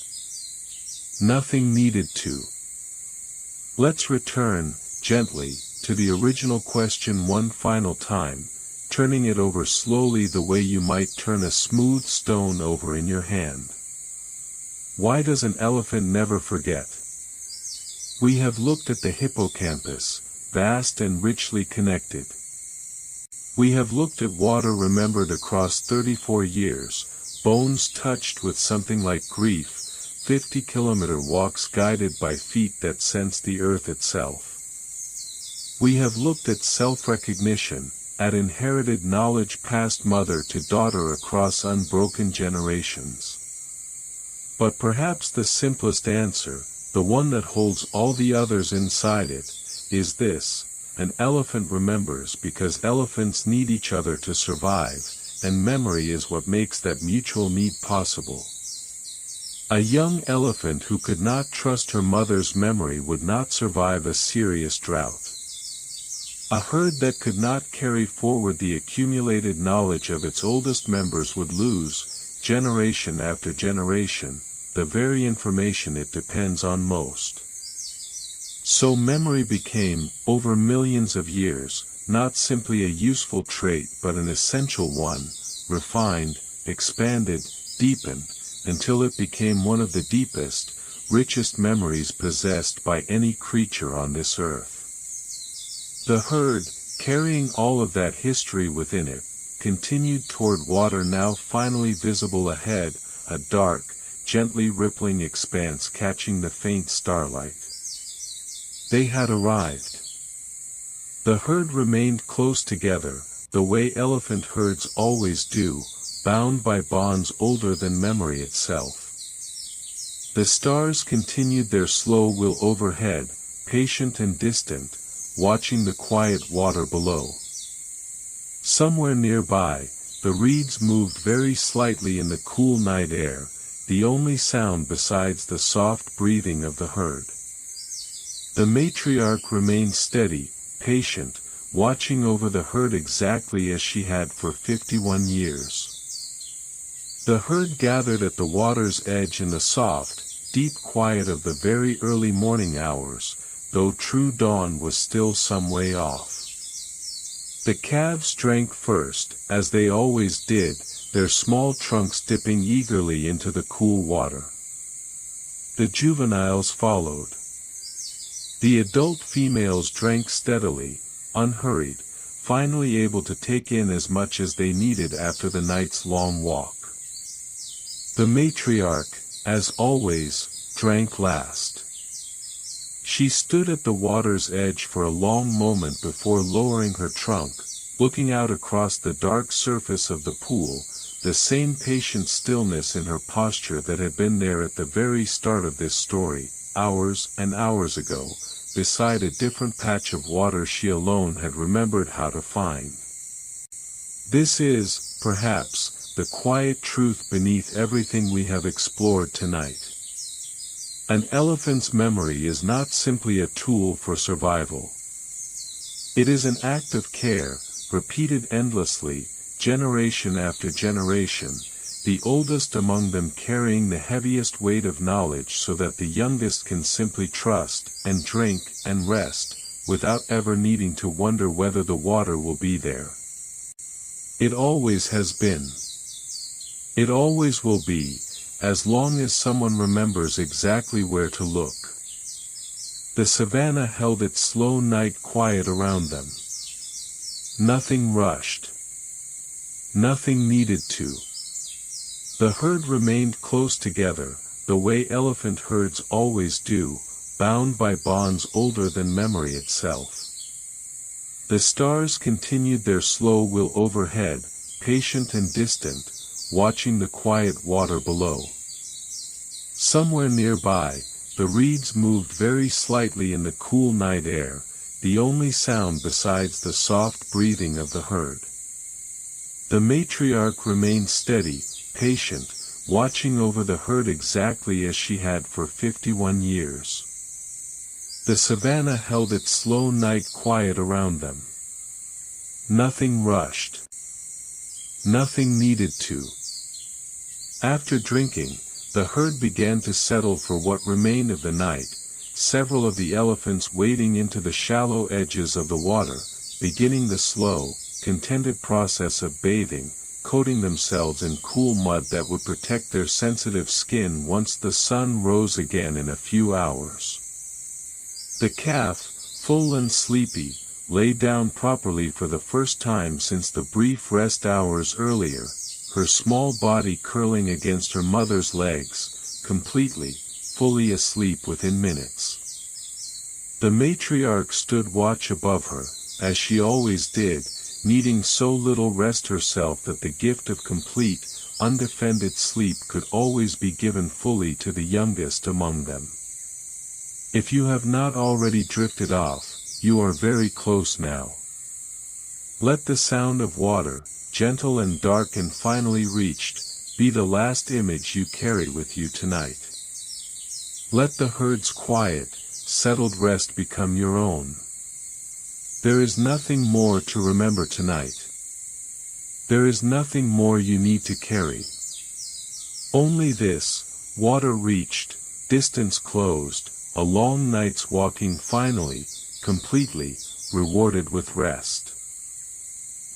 Nothing needed to. Let's return, gently, to the original question one final time, turning it over slowly the way you might turn a smooth stone over in your hand. Why does an elephant never forget? We have looked at the hippocampus, vast and richly connected. We have looked at water remembered across 34 years, bones touched with something like grief, 50-kilometer walks guided by feet that sense the earth itself. We have looked at self-recognition, at inherited knowledge passed mother to daughter across unbroken generations. But perhaps the simplest answer, the one that holds all the others inside it, is this: an elephant remembers because elephants need each other to survive, and memory is what makes that mutual need possible. A young elephant who could not trust her mother's memory would not survive a serious drought. A herd that could not carry forward the accumulated knowledge of its oldest members would lose, generation after generation, the very information it depends on most. So memory became, over millions of years, not simply a useful trait but an essential one, refined, expanded, deepened, until it became one of the deepest, richest memories possessed by any creature on this earth. The herd, carrying all of that history within it, continued toward water now finally visible ahead, a dark, gently rippling expanse catching the faint starlight. They had arrived. The herd remained close together, the way elephant herds always do, bound by bonds older than memory itself. The stars continued their slow will overhead, patient and distant, watching the quiet water below. Somewhere nearby, the reeds moved very slightly in the cool night air, the only sound besides the soft breathing of the herd. The matriarch remained steady, patient, watching over the herd exactly as she had for 51 years. The herd gathered at the water's edge in the soft, deep quiet of the very early morning hours, though true dawn was still some way off. The calves drank first, as they always did, their small trunks dipping eagerly into the cool water. The juveniles followed. The adult females drank steadily, unhurried, finally able to take in as much as they needed after the night's long walk. The matriarch, as always, drank last. She stood at the water's edge for a long moment before lowering her trunk, looking out across the dark surface of the pool, the same patient stillness in her posture that had been there at the very start of this story, hours and hours ago, beside a different patch of water she alone had remembered how to find. This is, perhaps, the quiet truth beneath everything we have explored tonight. An elephant's memory is not simply a tool for survival. It is an act of care, repeated endlessly, generation after generation, the oldest among them carrying the heaviest weight of knowledge so that the youngest can simply trust, and drink, and rest, without ever needing to wonder whether the water will be there. It always has been. It always will be, as long as someone remembers exactly where to look. The savannah held its slow night quiet around them. Nothing rushed. Nothing needed to. The herd remained close together, the way elephant herds always do, bound by bonds older than memory itself. The stars continued their slow wheel overhead, patient and distant, watching the quiet water below. Somewhere nearby, the reeds moved very slightly in the cool night air, the only sound besides the soft breathing of the herd. The matriarch remained steady, patient, watching over the herd exactly as she had for 51 years. The savannah held its slow night quiet around them. Nothing rushed. Nothing needed to. After drinking, the herd began to settle for what remained of the night, several of the elephants wading into the shallow edges of the water, beginning the slow, contented process of bathing, coating themselves in cool mud that would protect their sensitive skin once the sun rose again in a few hours. The calf, full and sleepy, lay down properly for the first time since the brief rest hours earlier, her small body curling against her mother's legs, completely, fully asleep within minutes. The matriarch stood watch above her, as she always did, needing so little rest herself that the gift of complete, undefended sleep could always be given fully to the youngest among them. If you have not already drifted off, you are very close now. Let the sound of water, gentle and dark and finally reached, be the last image you carry with you tonight. Let the herd's quiet, settled rest become your own. There is nothing more to remember tonight. There is nothing more you need to carry. Only this: water reached, distance closed, a long night's walking finally, completely, rewarded with rest.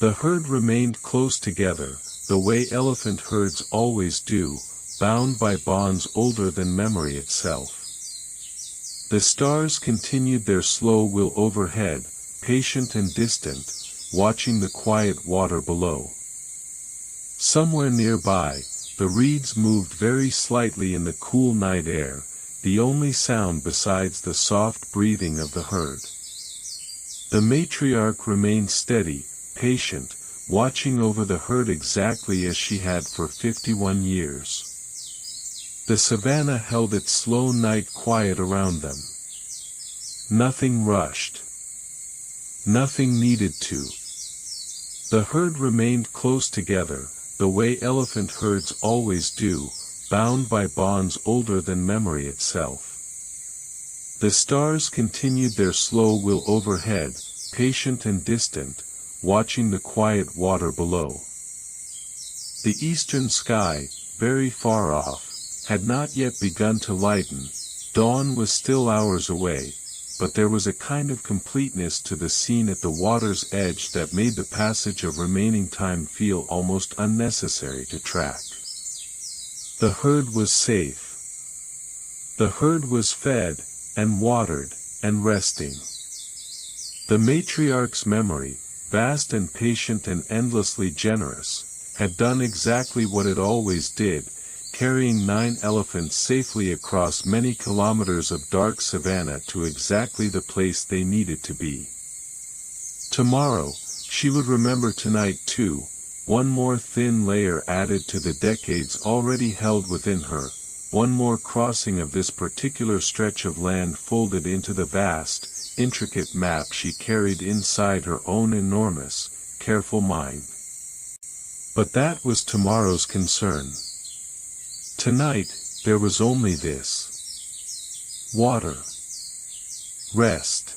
The herd remained close together, the way elephant herds always do, bound by bonds older than memory itself. The stars continued their slow wheel overhead, patient and distant, watching the quiet water below. Somewhere nearby, the reeds moved very slightly in the cool night air, the only sound besides the soft breathing of the herd. The matriarch remained steady, patient, watching over the herd exactly as she had for 51 years. The savannah held its slow night quiet around them. Nothing rushed. Nothing needed to. The herd remained close together, the way elephant herds always do, bound by bonds older than memory itself. The stars continued their slow wheel overhead, patient and distant, watching the quiet water below. The eastern sky, very far off, had not yet begun to lighten, dawn was still hours away, but there was a kind of completeness to the scene at the water's edge that made the passage of remaining time feel almost unnecessary to track. The herd was safe. The herd was fed, and watered, and resting. The matriarch's memory, vast and patient and endlessly generous, had done exactly what it always did, carrying 9 elephants safely across many kilometers of dark savanna to exactly the place they needed to be. Tomorrow, she would remember tonight too, one more thin layer added to the decades already held within her, one more crossing of this particular stretch of land folded into the vast, intricate map she carried inside her own enormous, careful mind. But that was tomorrow's concern. Tonight, there was only this. Water. Rest.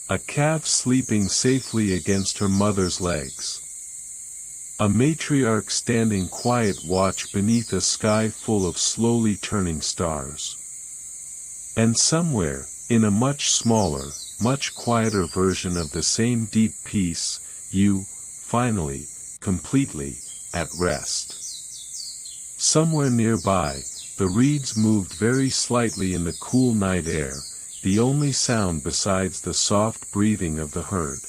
A calf sleeping safely against her mother's legs. A matriarch standing quiet watch beneath a sky full of slowly turning stars. And somewhere, in a much smaller, much quieter version of the same deep peace, you, finally, completely, at rest. Somewhere nearby, the reeds moved very slightly in the cool night air, the only sound besides the soft breathing of the herd.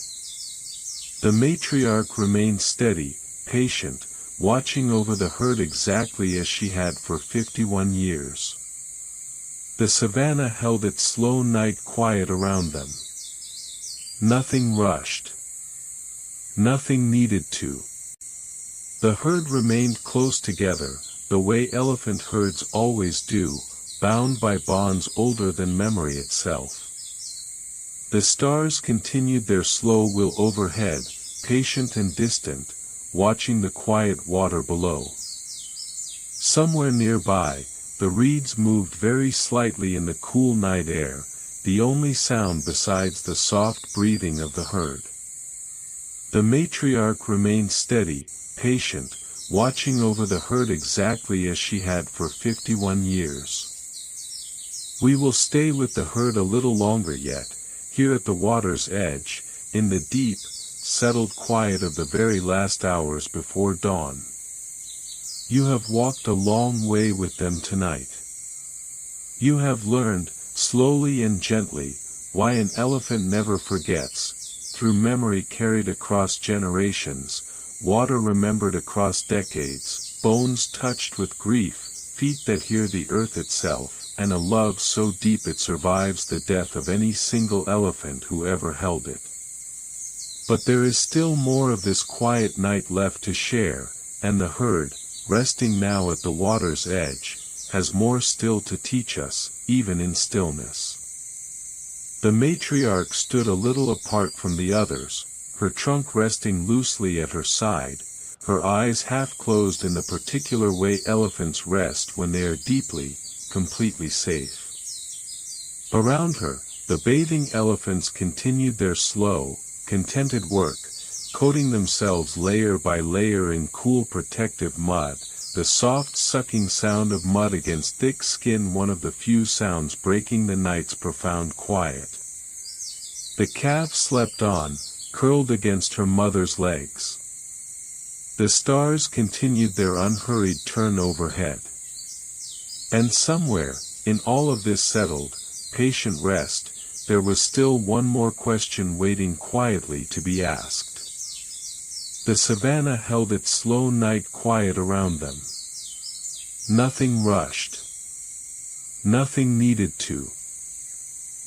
The matriarch remained steady, patient, watching over the herd exactly as she had for 51 years. The savanna held its slow night quiet around them. Nothing rushed. Nothing needed to. The herd remained close together, the way elephant herds always do, bound by bonds older than memory itself. The stars continued their slow wheel overhead, patient and distant, watching the quiet water below. Somewhere nearby, the reeds moved very slightly in the cool night air, the only sound besides the soft breathing of the herd. The matriarch remained steady, patient, watching over the herd exactly as she had for 51 years. We will stay with the herd a little longer yet, here at the water's edge, in the deep, settled quiet of the very last hours before dawn. You have walked a long way with them tonight. You have learned, slowly and gently, why an elephant never forgets, through memory carried across generations, water remembered across decades, bones touched with grief, feet that hear the earth itself, and a love so deep it survives the death of any single elephant who ever held it. But there is still more of this quiet night left to share, and the herd, resting now at the water's edge, has more still to teach us, even in stillness. The matriarch stood a little apart from the others, her trunk resting loosely at her side, her eyes half closed in the particular way elephants rest when they are deeply, completely safe. Around her, the bathing elephants continued their slow, contented work, coating themselves layer by layer in cool protective mud, the soft sucking sound of mud against thick skin one of the few sounds breaking the night's profound quiet. The calf slept on, curled against her mother's legs. The stars continued their unhurried turn overhead. And somewhere, in all of this settled, patient rest, there was still one more question waiting quietly to be asked. The savanna held its slow night quiet around them. Nothing rushed. Nothing needed to.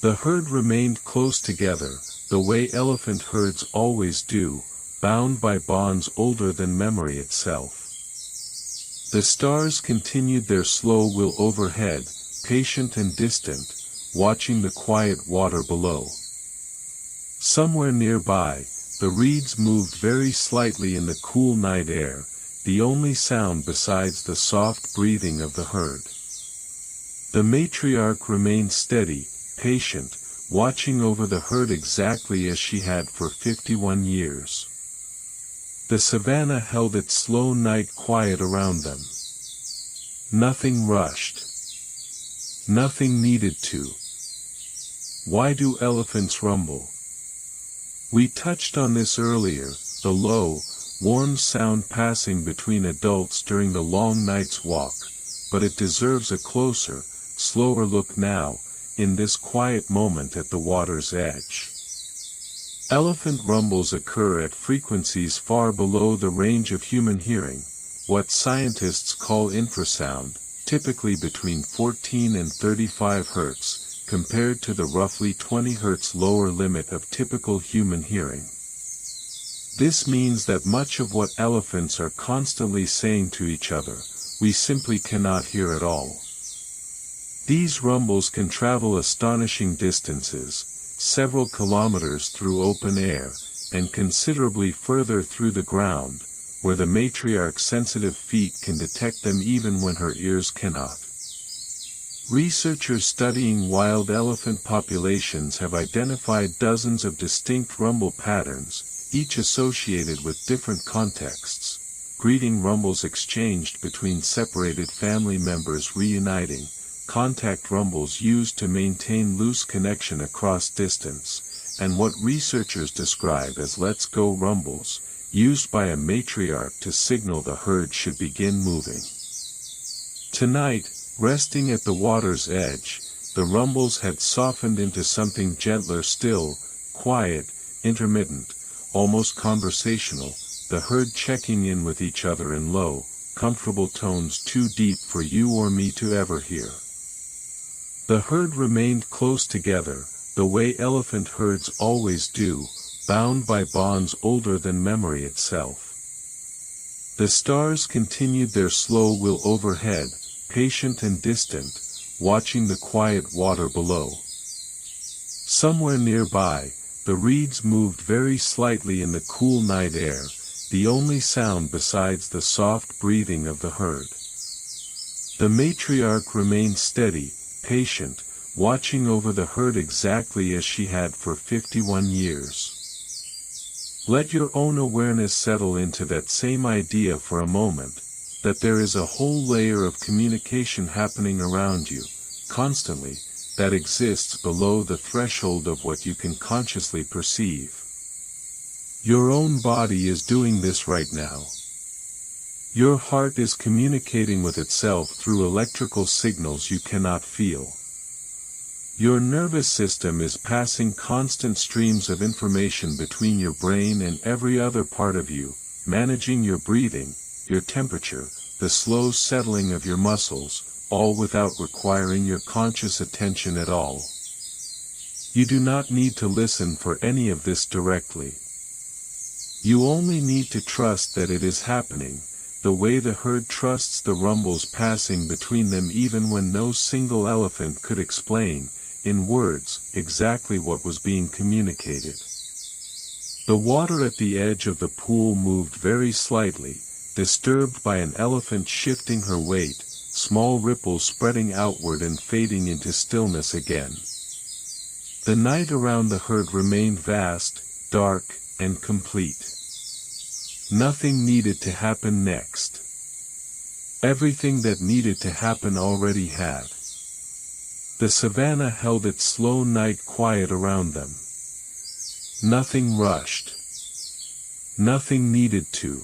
The herd remained close together, the way elephant herds always do, bound by bonds older than memory itself. The stars continued their slow wheel overhead, patient and distant, watching the quiet water below. Somewhere nearby, the reeds moved very slightly in the cool night air, the only sound besides the soft breathing of the herd. The matriarch remained steady, patient, watching over the herd exactly as she had for 51 years. The savanna held its slow night quiet around them. Nothing rushed. Nothing needed to. Why do elephants rumble? We touched on this earlier, the low, warm sound passing between adults during the long night's walk, but it deserves a closer, slower look now, in this quiet moment at the water's edge. Elephant rumbles occur at frequencies far below the range of human hearing, what scientists call infrasound, typically between 14 and 35 Hz, compared to the roughly 20 Hz lower limit of typical human hearing. This means that much of what elephants are constantly saying to each other, we simply cannot hear at all. These rumbles can travel astonishing distances, several kilometers through open air, and considerably further through the ground, where the matriarch's sensitive feet can detect them even when her ears cannot. Researchers studying wild elephant populations have identified dozens of distinct rumble patterns, each associated with different contexts: greeting rumbles exchanged between separated family members reuniting, contact rumbles used to maintain loose connection across distance, and what researchers describe as let's go rumbles, used by a matriarch to signal the herd should begin moving. Tonight, resting at the water's edge, the rumbles had softened into something gentler, still, quiet, intermittent, almost conversational, the herd checking in with each other in low, comfortable tones too deep for you or me to ever hear. The herd remained close together, the way elephant herds always do, bound by bonds older than memory itself. The stars continued their slow wheel overhead, patient and distant, watching the quiet water below. Somewhere nearby, the reeds moved very slightly in the cool night air, the only sound besides the soft breathing of the herd. The matriarch remained steady, patient, watching over the herd exactly as she had for 51 years. Let your own awareness settle into that same idea for a moment, that there is a whole layer of communication happening around you, constantly, that exists below the threshold of what you can consciously perceive. Your own body is doing this right now. Your heart is communicating with itself through electrical signals you cannot feel. Your nervous system is passing constant streams of information between your brain and every other part of you, managing your breathing, your temperature, the slow settling of your muscles, all without requiring your conscious attention at all. You do not need to listen for any of this directly. You only need to trust that it is happening, the way the herd trusts the rumbles passing between them even when no single elephant could explain, in words, exactly what was being communicated. The water at the edge of the pool moved very slightly, disturbed by an elephant shifting her weight, small ripples spreading outward and fading into stillness again. The night around the herd remained vast, dark, and complete. Nothing needed to happen next. Everything that needed to happen already had. The savannah held its slow night quiet around them. Nothing rushed. Nothing needed to.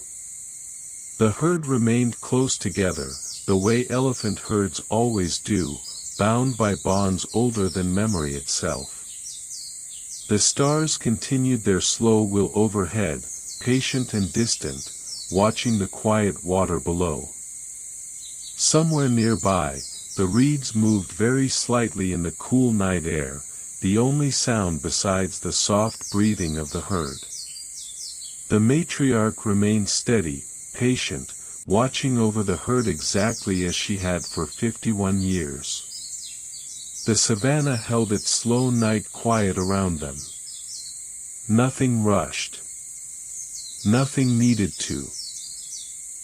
The herd remained close together, the way elephant herds always do, bound by bonds older than memory itself. The stars continued their slow wheel overhead, patient and distant, watching the quiet water below. Somewhere nearby, the reeds moved very slightly in the cool night air, the only sound besides the soft breathing of the herd. The matriarch remained steady, patient, watching over the herd exactly as she had for 51 years. The savannah held its slow night quiet around them. Nothing rushed. Nothing needed to.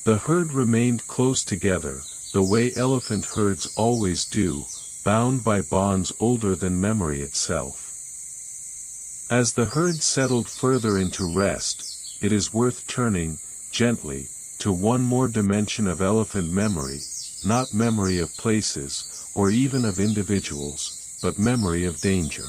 The herd remained close together, the way elephant herds always do, bound by bonds older than memory itself. As the herd settled further into rest, it is worth turning, gently, to one more dimension of elephant memory, not memory of places, or even of individuals, but memory of danger.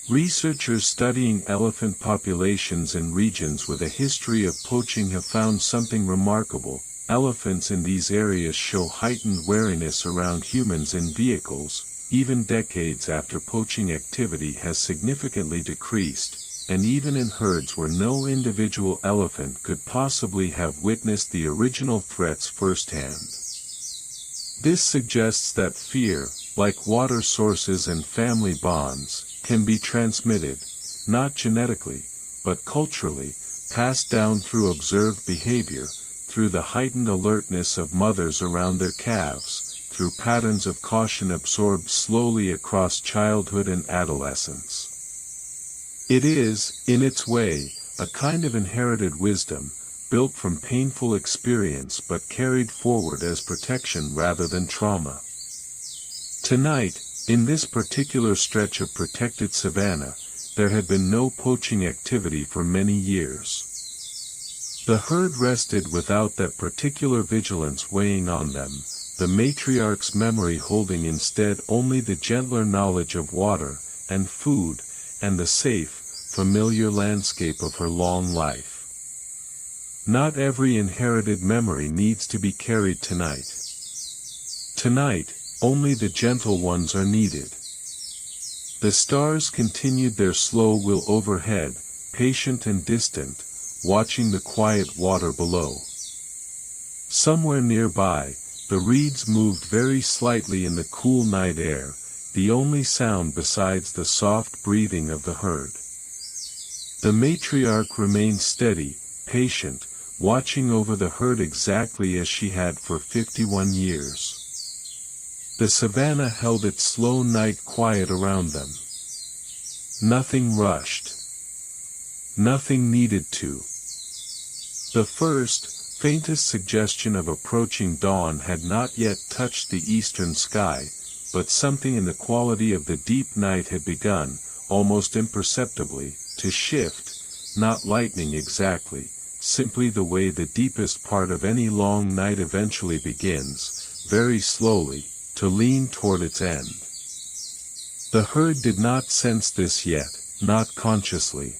Researchers studying elephant populations in regions with a history of poaching have found something remarkable. Elephants in these areas show heightened wariness around humans in vehicles, even decades after poaching activity has significantly decreased, and even in herds where no individual elephant could possibly have witnessed the original threats firsthand. This suggests that fear, like water sources and family bonds, can be transmitted, not genetically, but culturally, passed down through observed behavior, through the heightened alertness of mothers around their calves, through patterns of caution absorbed slowly across childhood and adolescence. It is, in its way, a kind of inherited wisdom, built from painful experience but carried forward as protection rather than trauma. Tonight, in this particular stretch of protected savanna, there had been no poaching activity for many years. The herd rested without that particular vigilance weighing on them, the matriarch's memory holding instead only the gentler knowledge of water, and food, and the safe, familiar landscape of her long life. Not every inherited memory needs to be carried tonight. Tonight, only the gentle ones are needed. The stars continued their slow wheel overhead, patient and distant, watching the quiet water below. Somewhere nearby, the reeds moved very slightly in the cool night air, the only sound besides the soft breathing of the herd. The matriarch remained steady, patient, watching over the herd exactly as she had for 51 years. The savanna held its slow night quiet around them. Nothing rushed. Nothing needed to. The first, faintest suggestion of approaching dawn had not yet touched the eastern sky, but something in the quality of the deep night had begun, almost imperceptibly, to shift, not lightning exactly, simply the way the deepest part of any long night eventually begins, very slowly, to lean toward its end. The herd did not sense this yet, not consciously.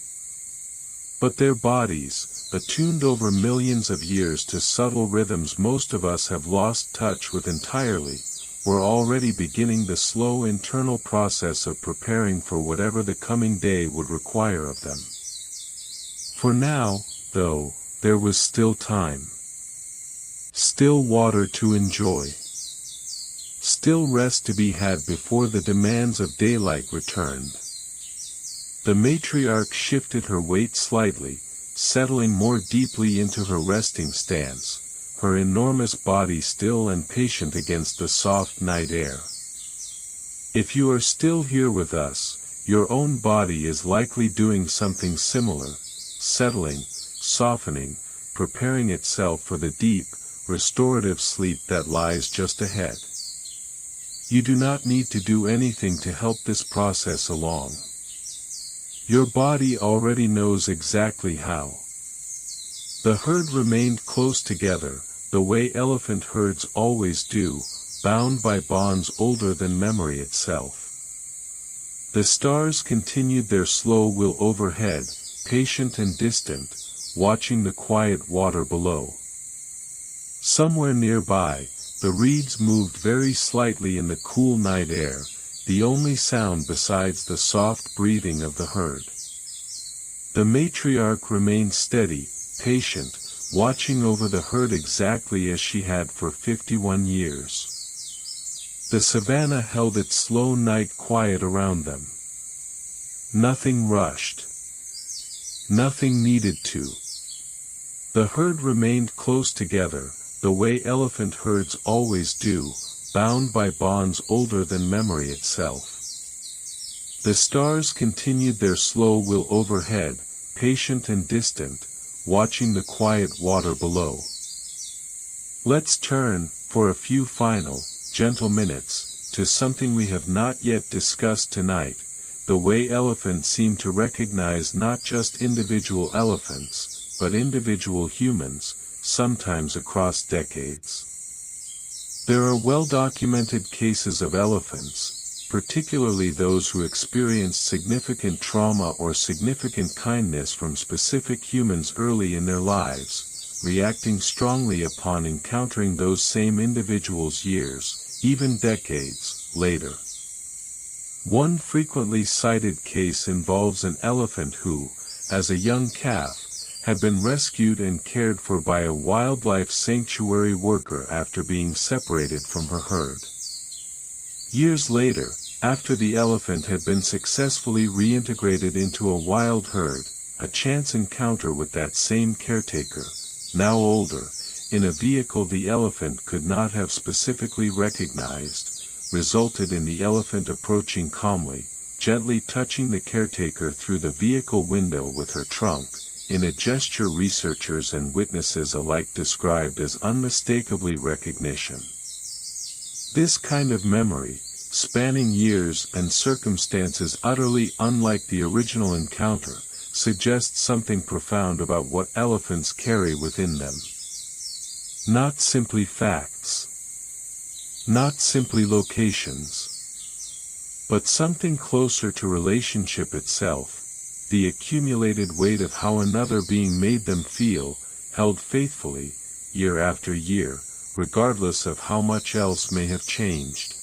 But their bodies, attuned over millions of years to subtle rhythms most of us have lost touch with entirely, were already beginning the slow internal process of preparing for whatever the coming day would require of them. For now, though, there was still time. Still water to enjoy. Still rest to be had before the demands of daylight returned. The matriarch shifted her weight slightly, settling more deeply into her resting stance, her enormous body still and patient against the soft night air. If you are still here with us, your own body is likely doing something similar, settling, softening, preparing itself for the deep, restorative sleep that lies just ahead. You do not need to do anything to help this process along. Your body already knows exactly how. The herd remained close together, the way elephant herds always do, bound by bonds older than memory itself. The stars continued their slow wheel overhead, patient and distant, watching the quiet water below. Somewhere nearby, the reeds moved very slightly in the cool night air, the only sound besides the soft breathing of the herd. The matriarch remained steady, patient, watching over the herd exactly as she had for 51 years. The savanna held its slow night quiet around them. Nothing rushed. Nothing needed to. The herd remained close together, the way elephant herds always do, bound by bonds older than memory itself. The stars continued their slow wheel overhead, patient and distant, watching the quiet water below. Let's turn, for a few final, gentle minutes, to something we have not yet discussed tonight, the way elephants seem to recognize not just individual elephants, but individual humans, sometimes across decades. There are well-documented cases of elephants, particularly those who experience significant trauma or significant kindness from specific humans early in their lives, reacting strongly upon encountering those same individuals years, even decades, later. One frequently cited case involves an elephant who, as a young calf, had been rescued and cared for by a wildlife sanctuary worker after being separated from her herd. Years later, after the elephant had been successfully reintegrated into a wild herd, a chance encounter with that same caretaker, now older, in a vehicle the elephant could not have specifically recognized, resulted in the elephant approaching calmly, gently touching the caretaker through the vehicle window with her trunk, in a gesture researchers and witnesses alike described as unmistakably recognition. This kind of memory, spanning years and circumstances utterly unlike the original encounter, suggests something profound about what elephants carry within them. Not simply facts. Not simply locations. But something closer to relationship itself, the accumulated weight of how another being made them feel, held faithfully, year after year, regardless of how much else may have changed.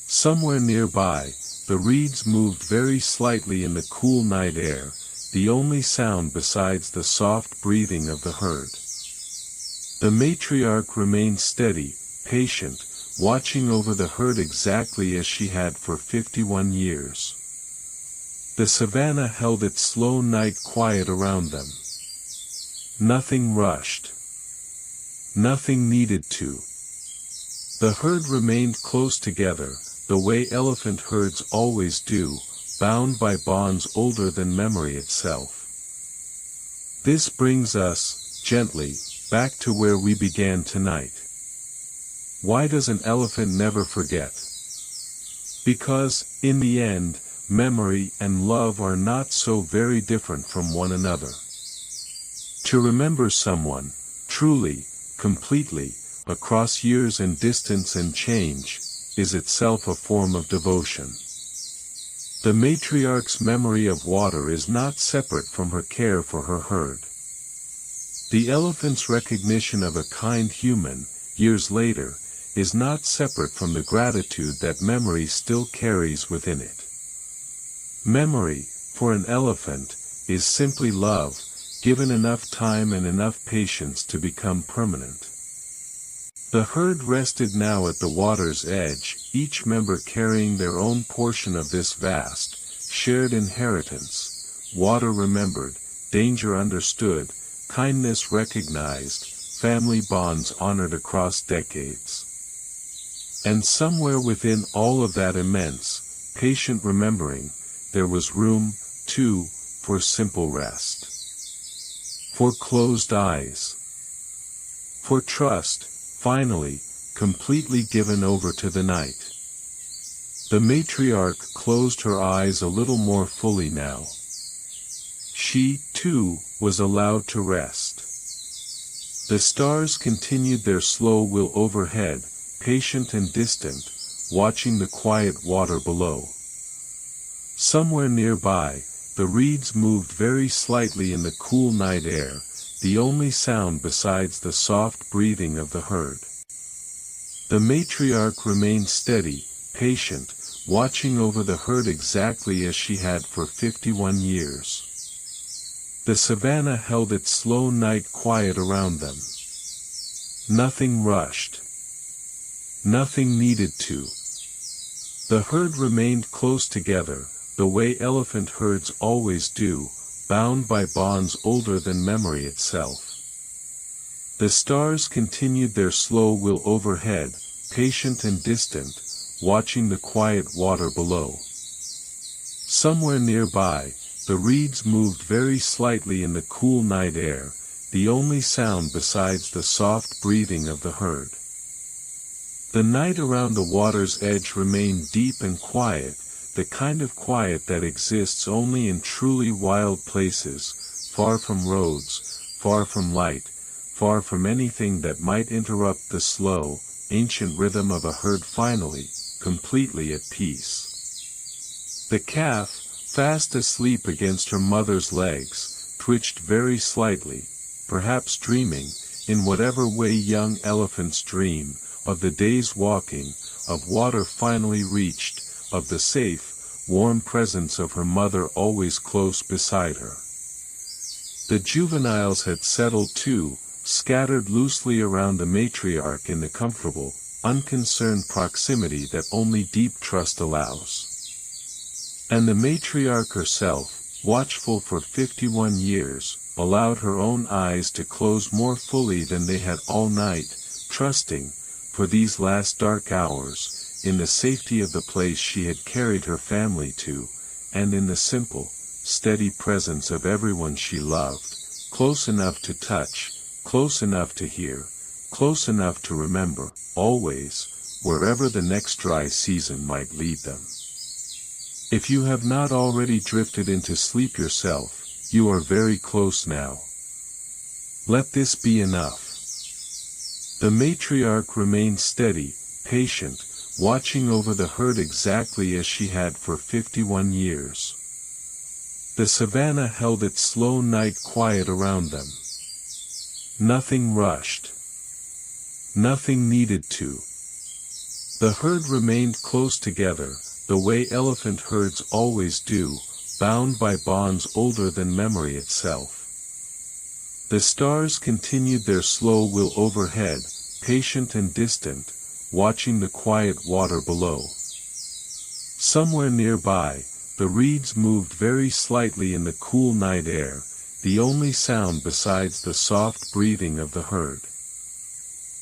Somewhere nearby, the reeds moved very slightly in the cool night air, the only sound besides the soft breathing of the herd. The matriarch remained steady, patient, watching over the herd exactly as she had for 51 years. The savannah held its slow night quiet around them. Nothing rushed. Nothing needed to. The herd remained close together, the way elephant herds always do, bound by bonds older than memory itself. This brings us, gently, back to where we began tonight. Why does an elephant never forget? Because, in the end, memory and love are not so very different from one another. To remember someone, truly, completely, across years and distance and change, is itself a form of devotion. The matriarch's memory of water is not separate from her care for her herd. The elephant's recognition of a kind human, years later, is not separate from the gratitude that memory still carries within it. Memory, for an elephant, is simply love, given enough time and enough patience to become permanent. The herd rested now at the water's edge, each member carrying their own portion of this vast, shared inheritance, water remembered, danger understood, kindness recognized, family bonds honored across decades. And somewhere within all of that immense, patient remembering, there was room, too, for simple rest. For closed eyes. For trust, finally, completely given over to the night. The matriarch closed her eyes a little more fully now. She, too, was allowed to rest. The stars continued their slow wheel overhead, patient and distant, watching the quiet water below. Somewhere nearby, the reeds moved very slightly in the cool night air, the only sound besides the soft breathing of the herd. The matriarch remained steady, patient, watching over the herd exactly as she had for 51 years. The savannah held its slow night quiet around them. Nothing rushed. Nothing needed to. The herd remained close together, the way elephant herds always do, bound by bonds older than memory itself. The stars continued their slow wheel overhead, patient and distant, watching the quiet water below. Somewhere nearby, the reeds moved very slightly in the cool night air, the only sound besides the soft breathing of the herd. The night around the water's edge remained deep and quiet, the kind of quiet that exists only in truly wild places, far from roads, far from light, far from anything that might interrupt the slow, ancient rhythm of a herd finally, completely at peace. The calf, fast asleep against her mother's legs, twitched very slightly, perhaps dreaming, in whatever way young elephants dream, of the day's walking, of water finally reached, of the safe, warm presence of her mother always close beside her. The juveniles had settled too, scattered loosely around the matriarch in the comfortable, unconcerned proximity that only deep trust allows. And the matriarch herself, watchful for 51 years, allowed her own eyes to close more fully than they had all night, trusting, for these last dark hours, in the safety of the place she had carried her family to, and in the simple, steady presence of everyone she loved, close enough to touch, close enough to hear, close enough to remember, always, wherever the next dry season might lead them. If you have not already drifted into sleep yourself, you are very close now. Let this be enough. The matriarch remained steady, patient, watching over the herd exactly as she had for 51 years. The savannah held its slow night quiet around them. Nothing rushed. Nothing needed to. The herd remained close together, the way elephant herds always do, bound by bonds older than memory itself. The stars continued their slow wheel overhead, patient and distant, watching the quiet water below. Somewhere nearby, the reeds moved very slightly in the cool night air, the only sound besides the soft breathing of the herd.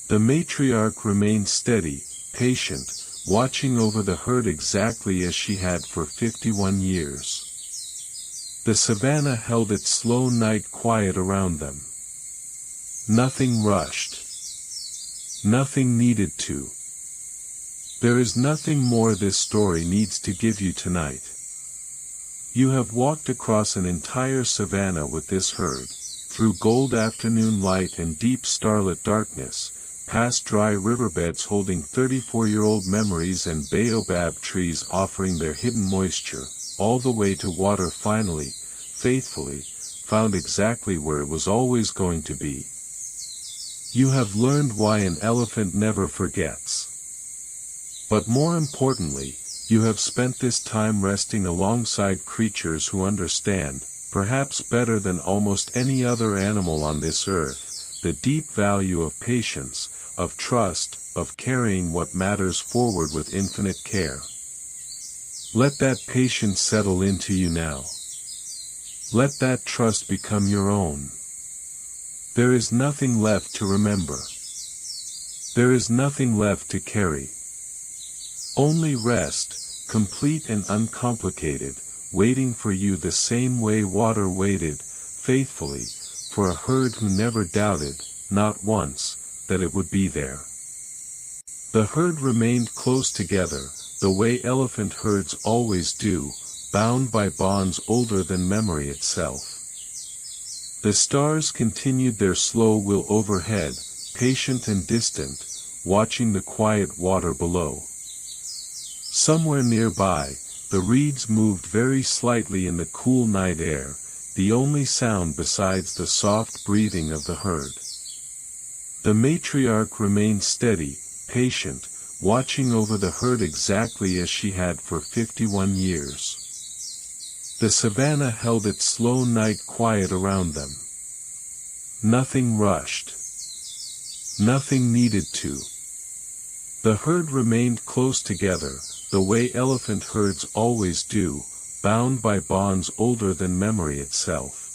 The matriarch remained steady, patient, watching over the herd exactly as she had for 51 years. The savannah held its slow night quiet around them. Nothing rushed. Nothing needed to. There is nothing more this story needs to give you tonight. You have walked across an entire savannah with this herd, through gold afternoon light and deep starlit darkness, past dry riverbeds holding 34-year-old memories and baobab trees offering their hidden moisture, all the way to water finally, faithfully, found exactly where it was always going to be. You have learned why an elephant never forgets. But more importantly, you have spent this time resting alongside creatures who understand, perhaps better than almost any other animal on this earth, the deep value of patience, of trust, of carrying what matters forward with infinite care. Let that patience settle into you now. Let that trust become your own. There is nothing left to remember. There is nothing left to carry. Only rest, complete and uncomplicated, waiting for you the same way water waited, faithfully, for a herd who never doubted, not once, that it would be there. The herd remained close together, the way elephant herds always do, bound by bonds older than memory itself. The stars continued their slow wheel overhead, patient and distant, watching the quiet water below. Somewhere nearby, the reeds moved very slightly in the cool night air, the only sound besides the soft breathing of the herd. The matriarch remained steady, patient, watching over the herd exactly as she had for 51 years. The savannah held its slow night quiet around them. Nothing rushed. Nothing needed to. The herd remained close together, the way elephant herds always do, bound by bonds older than memory itself.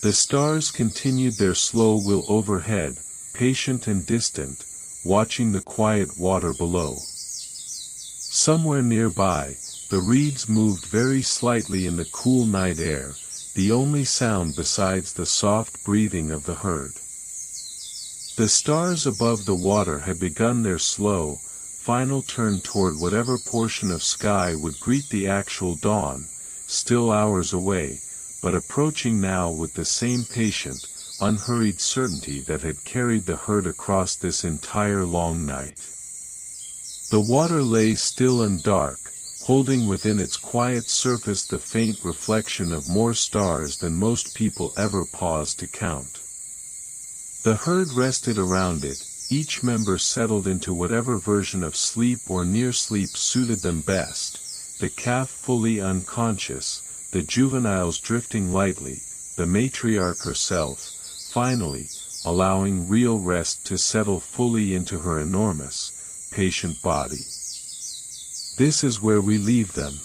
The stars continued their slow wheel overhead, patient and distant, watching the quiet water below. Somewhere nearby, the reeds moved very slightly in the cool night air, the only sound besides the soft breathing of the herd. The stars above the water had begun their slow, final turn toward whatever portion of sky would greet the actual dawn, still hours away, but approaching now with the same patient, unhurried certainty that had carried the herd across this entire long night. The water lay still and dark, holding within its quiet surface the faint reflection of more stars than most people ever pause to count. The herd rested around it, each member settled into whatever version of sleep or near sleep suited them best, the calf fully unconscious, the juveniles drifting lightly, the matriarch herself, finally, allowing real rest to settle fully into her enormous, patient body. This is where we leave them.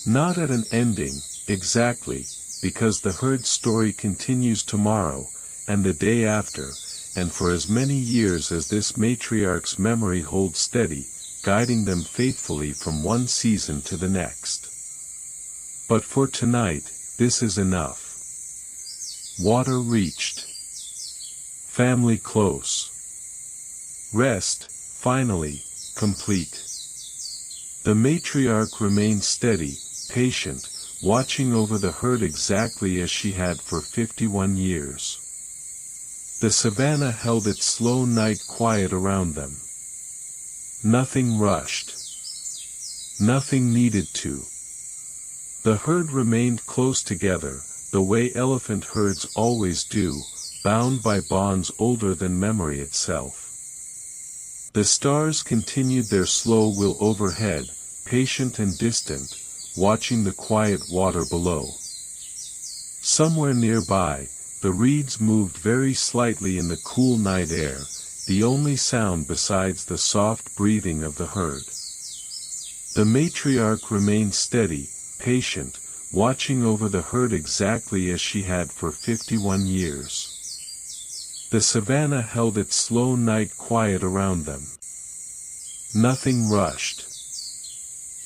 Not at an ending, exactly, because the herd story continues tomorrow, and the day after, and for as many years as this matriarch's memory holds steady, guiding them faithfully from one season to the next. But for tonight, this is enough. Water reached. Family close. Rest, finally, complete. The matriarch remained steady, patient, watching over the herd exactly as she had for 51 years. The savannah held its slow night quiet around them. Nothing rushed. Nothing needed to. The herd remained close together, the way elephant herds always do, bound by bonds older than memory itself. The stars continued their slow will overhead, patient and distant, watching the quiet water below. Somewhere nearby, the reeds moved very slightly in the cool night air, the only sound besides the soft breathing of the herd. The matriarch remained steady, patient, watching over the herd exactly as she had for 51 years. The savannah held its slow night quiet around them. Nothing rushed.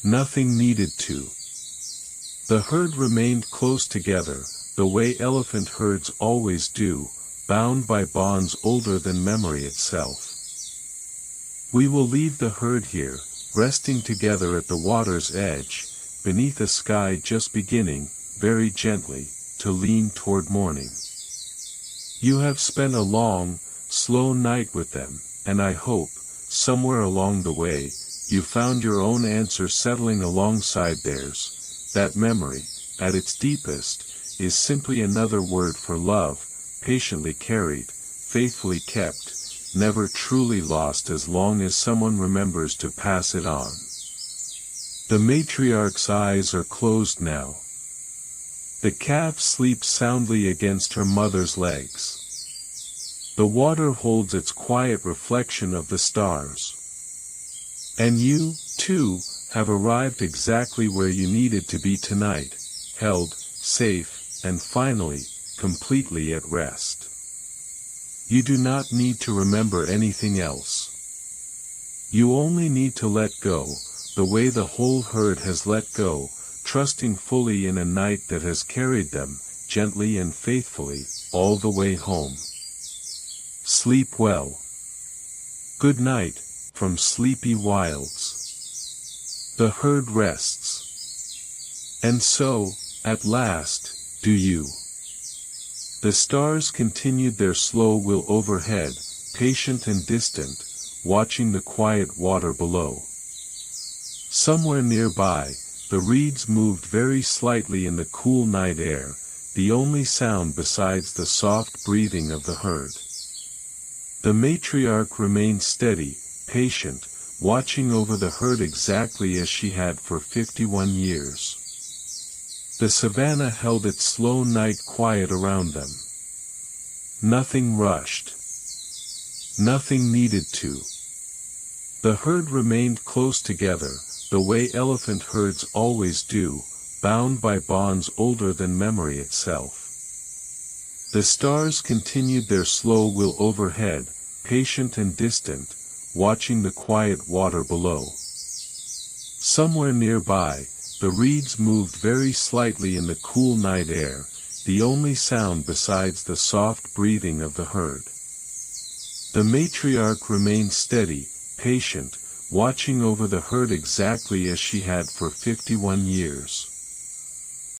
Nothing needed to. The herd remained close together, the way elephant herds always do, bound by bonds older than memory itself. We will leave the herd here, resting together at the water's edge, beneath a sky just beginning, very gently, to lean toward morning. You have spent a long, slow night with them, and I hope, somewhere along the way, you found your own answer settling alongside theirs. That memory, at its deepest, is simply another word for love, patiently carried, faithfully kept, never truly lost as long as someone remembers to pass it on. The matriarch's eyes are closed now. The calf sleeps soundly against her mother's legs. The water holds its quiet reflection of the stars. And you, too, have arrived exactly where you needed to be tonight, held, safe, and finally, completely at rest. You do not need to remember anything else. You only need to let go, the way the whole herd has let go, trusting fully in a night that has carried them, gently and faithfully, all the way home. Sleep well. Good night, from sleepy wilds. The herd rests. And so, at last, do you. The stars continued their slow will overhead, patient and distant, watching the quiet water below. Somewhere nearby, the reeds moved very slightly in the cool night air, the only sound besides the soft breathing of the herd. The matriarch remained steady, patient, watching over the herd exactly as she had for 51 years. The savannah held its slow night quiet around them. Nothing rushed. Nothing needed to. The herd remained close together, the way elephant herds always do, bound by bonds older than memory itself. The stars continued their slow will overhead, patient and distant, watching the quiet water below. Somewhere nearby, the reeds moved very slightly in the cool night air, the only sound besides the soft breathing of the herd. The matriarch remained steady, patient, watching over the herd exactly as she had for 51 years.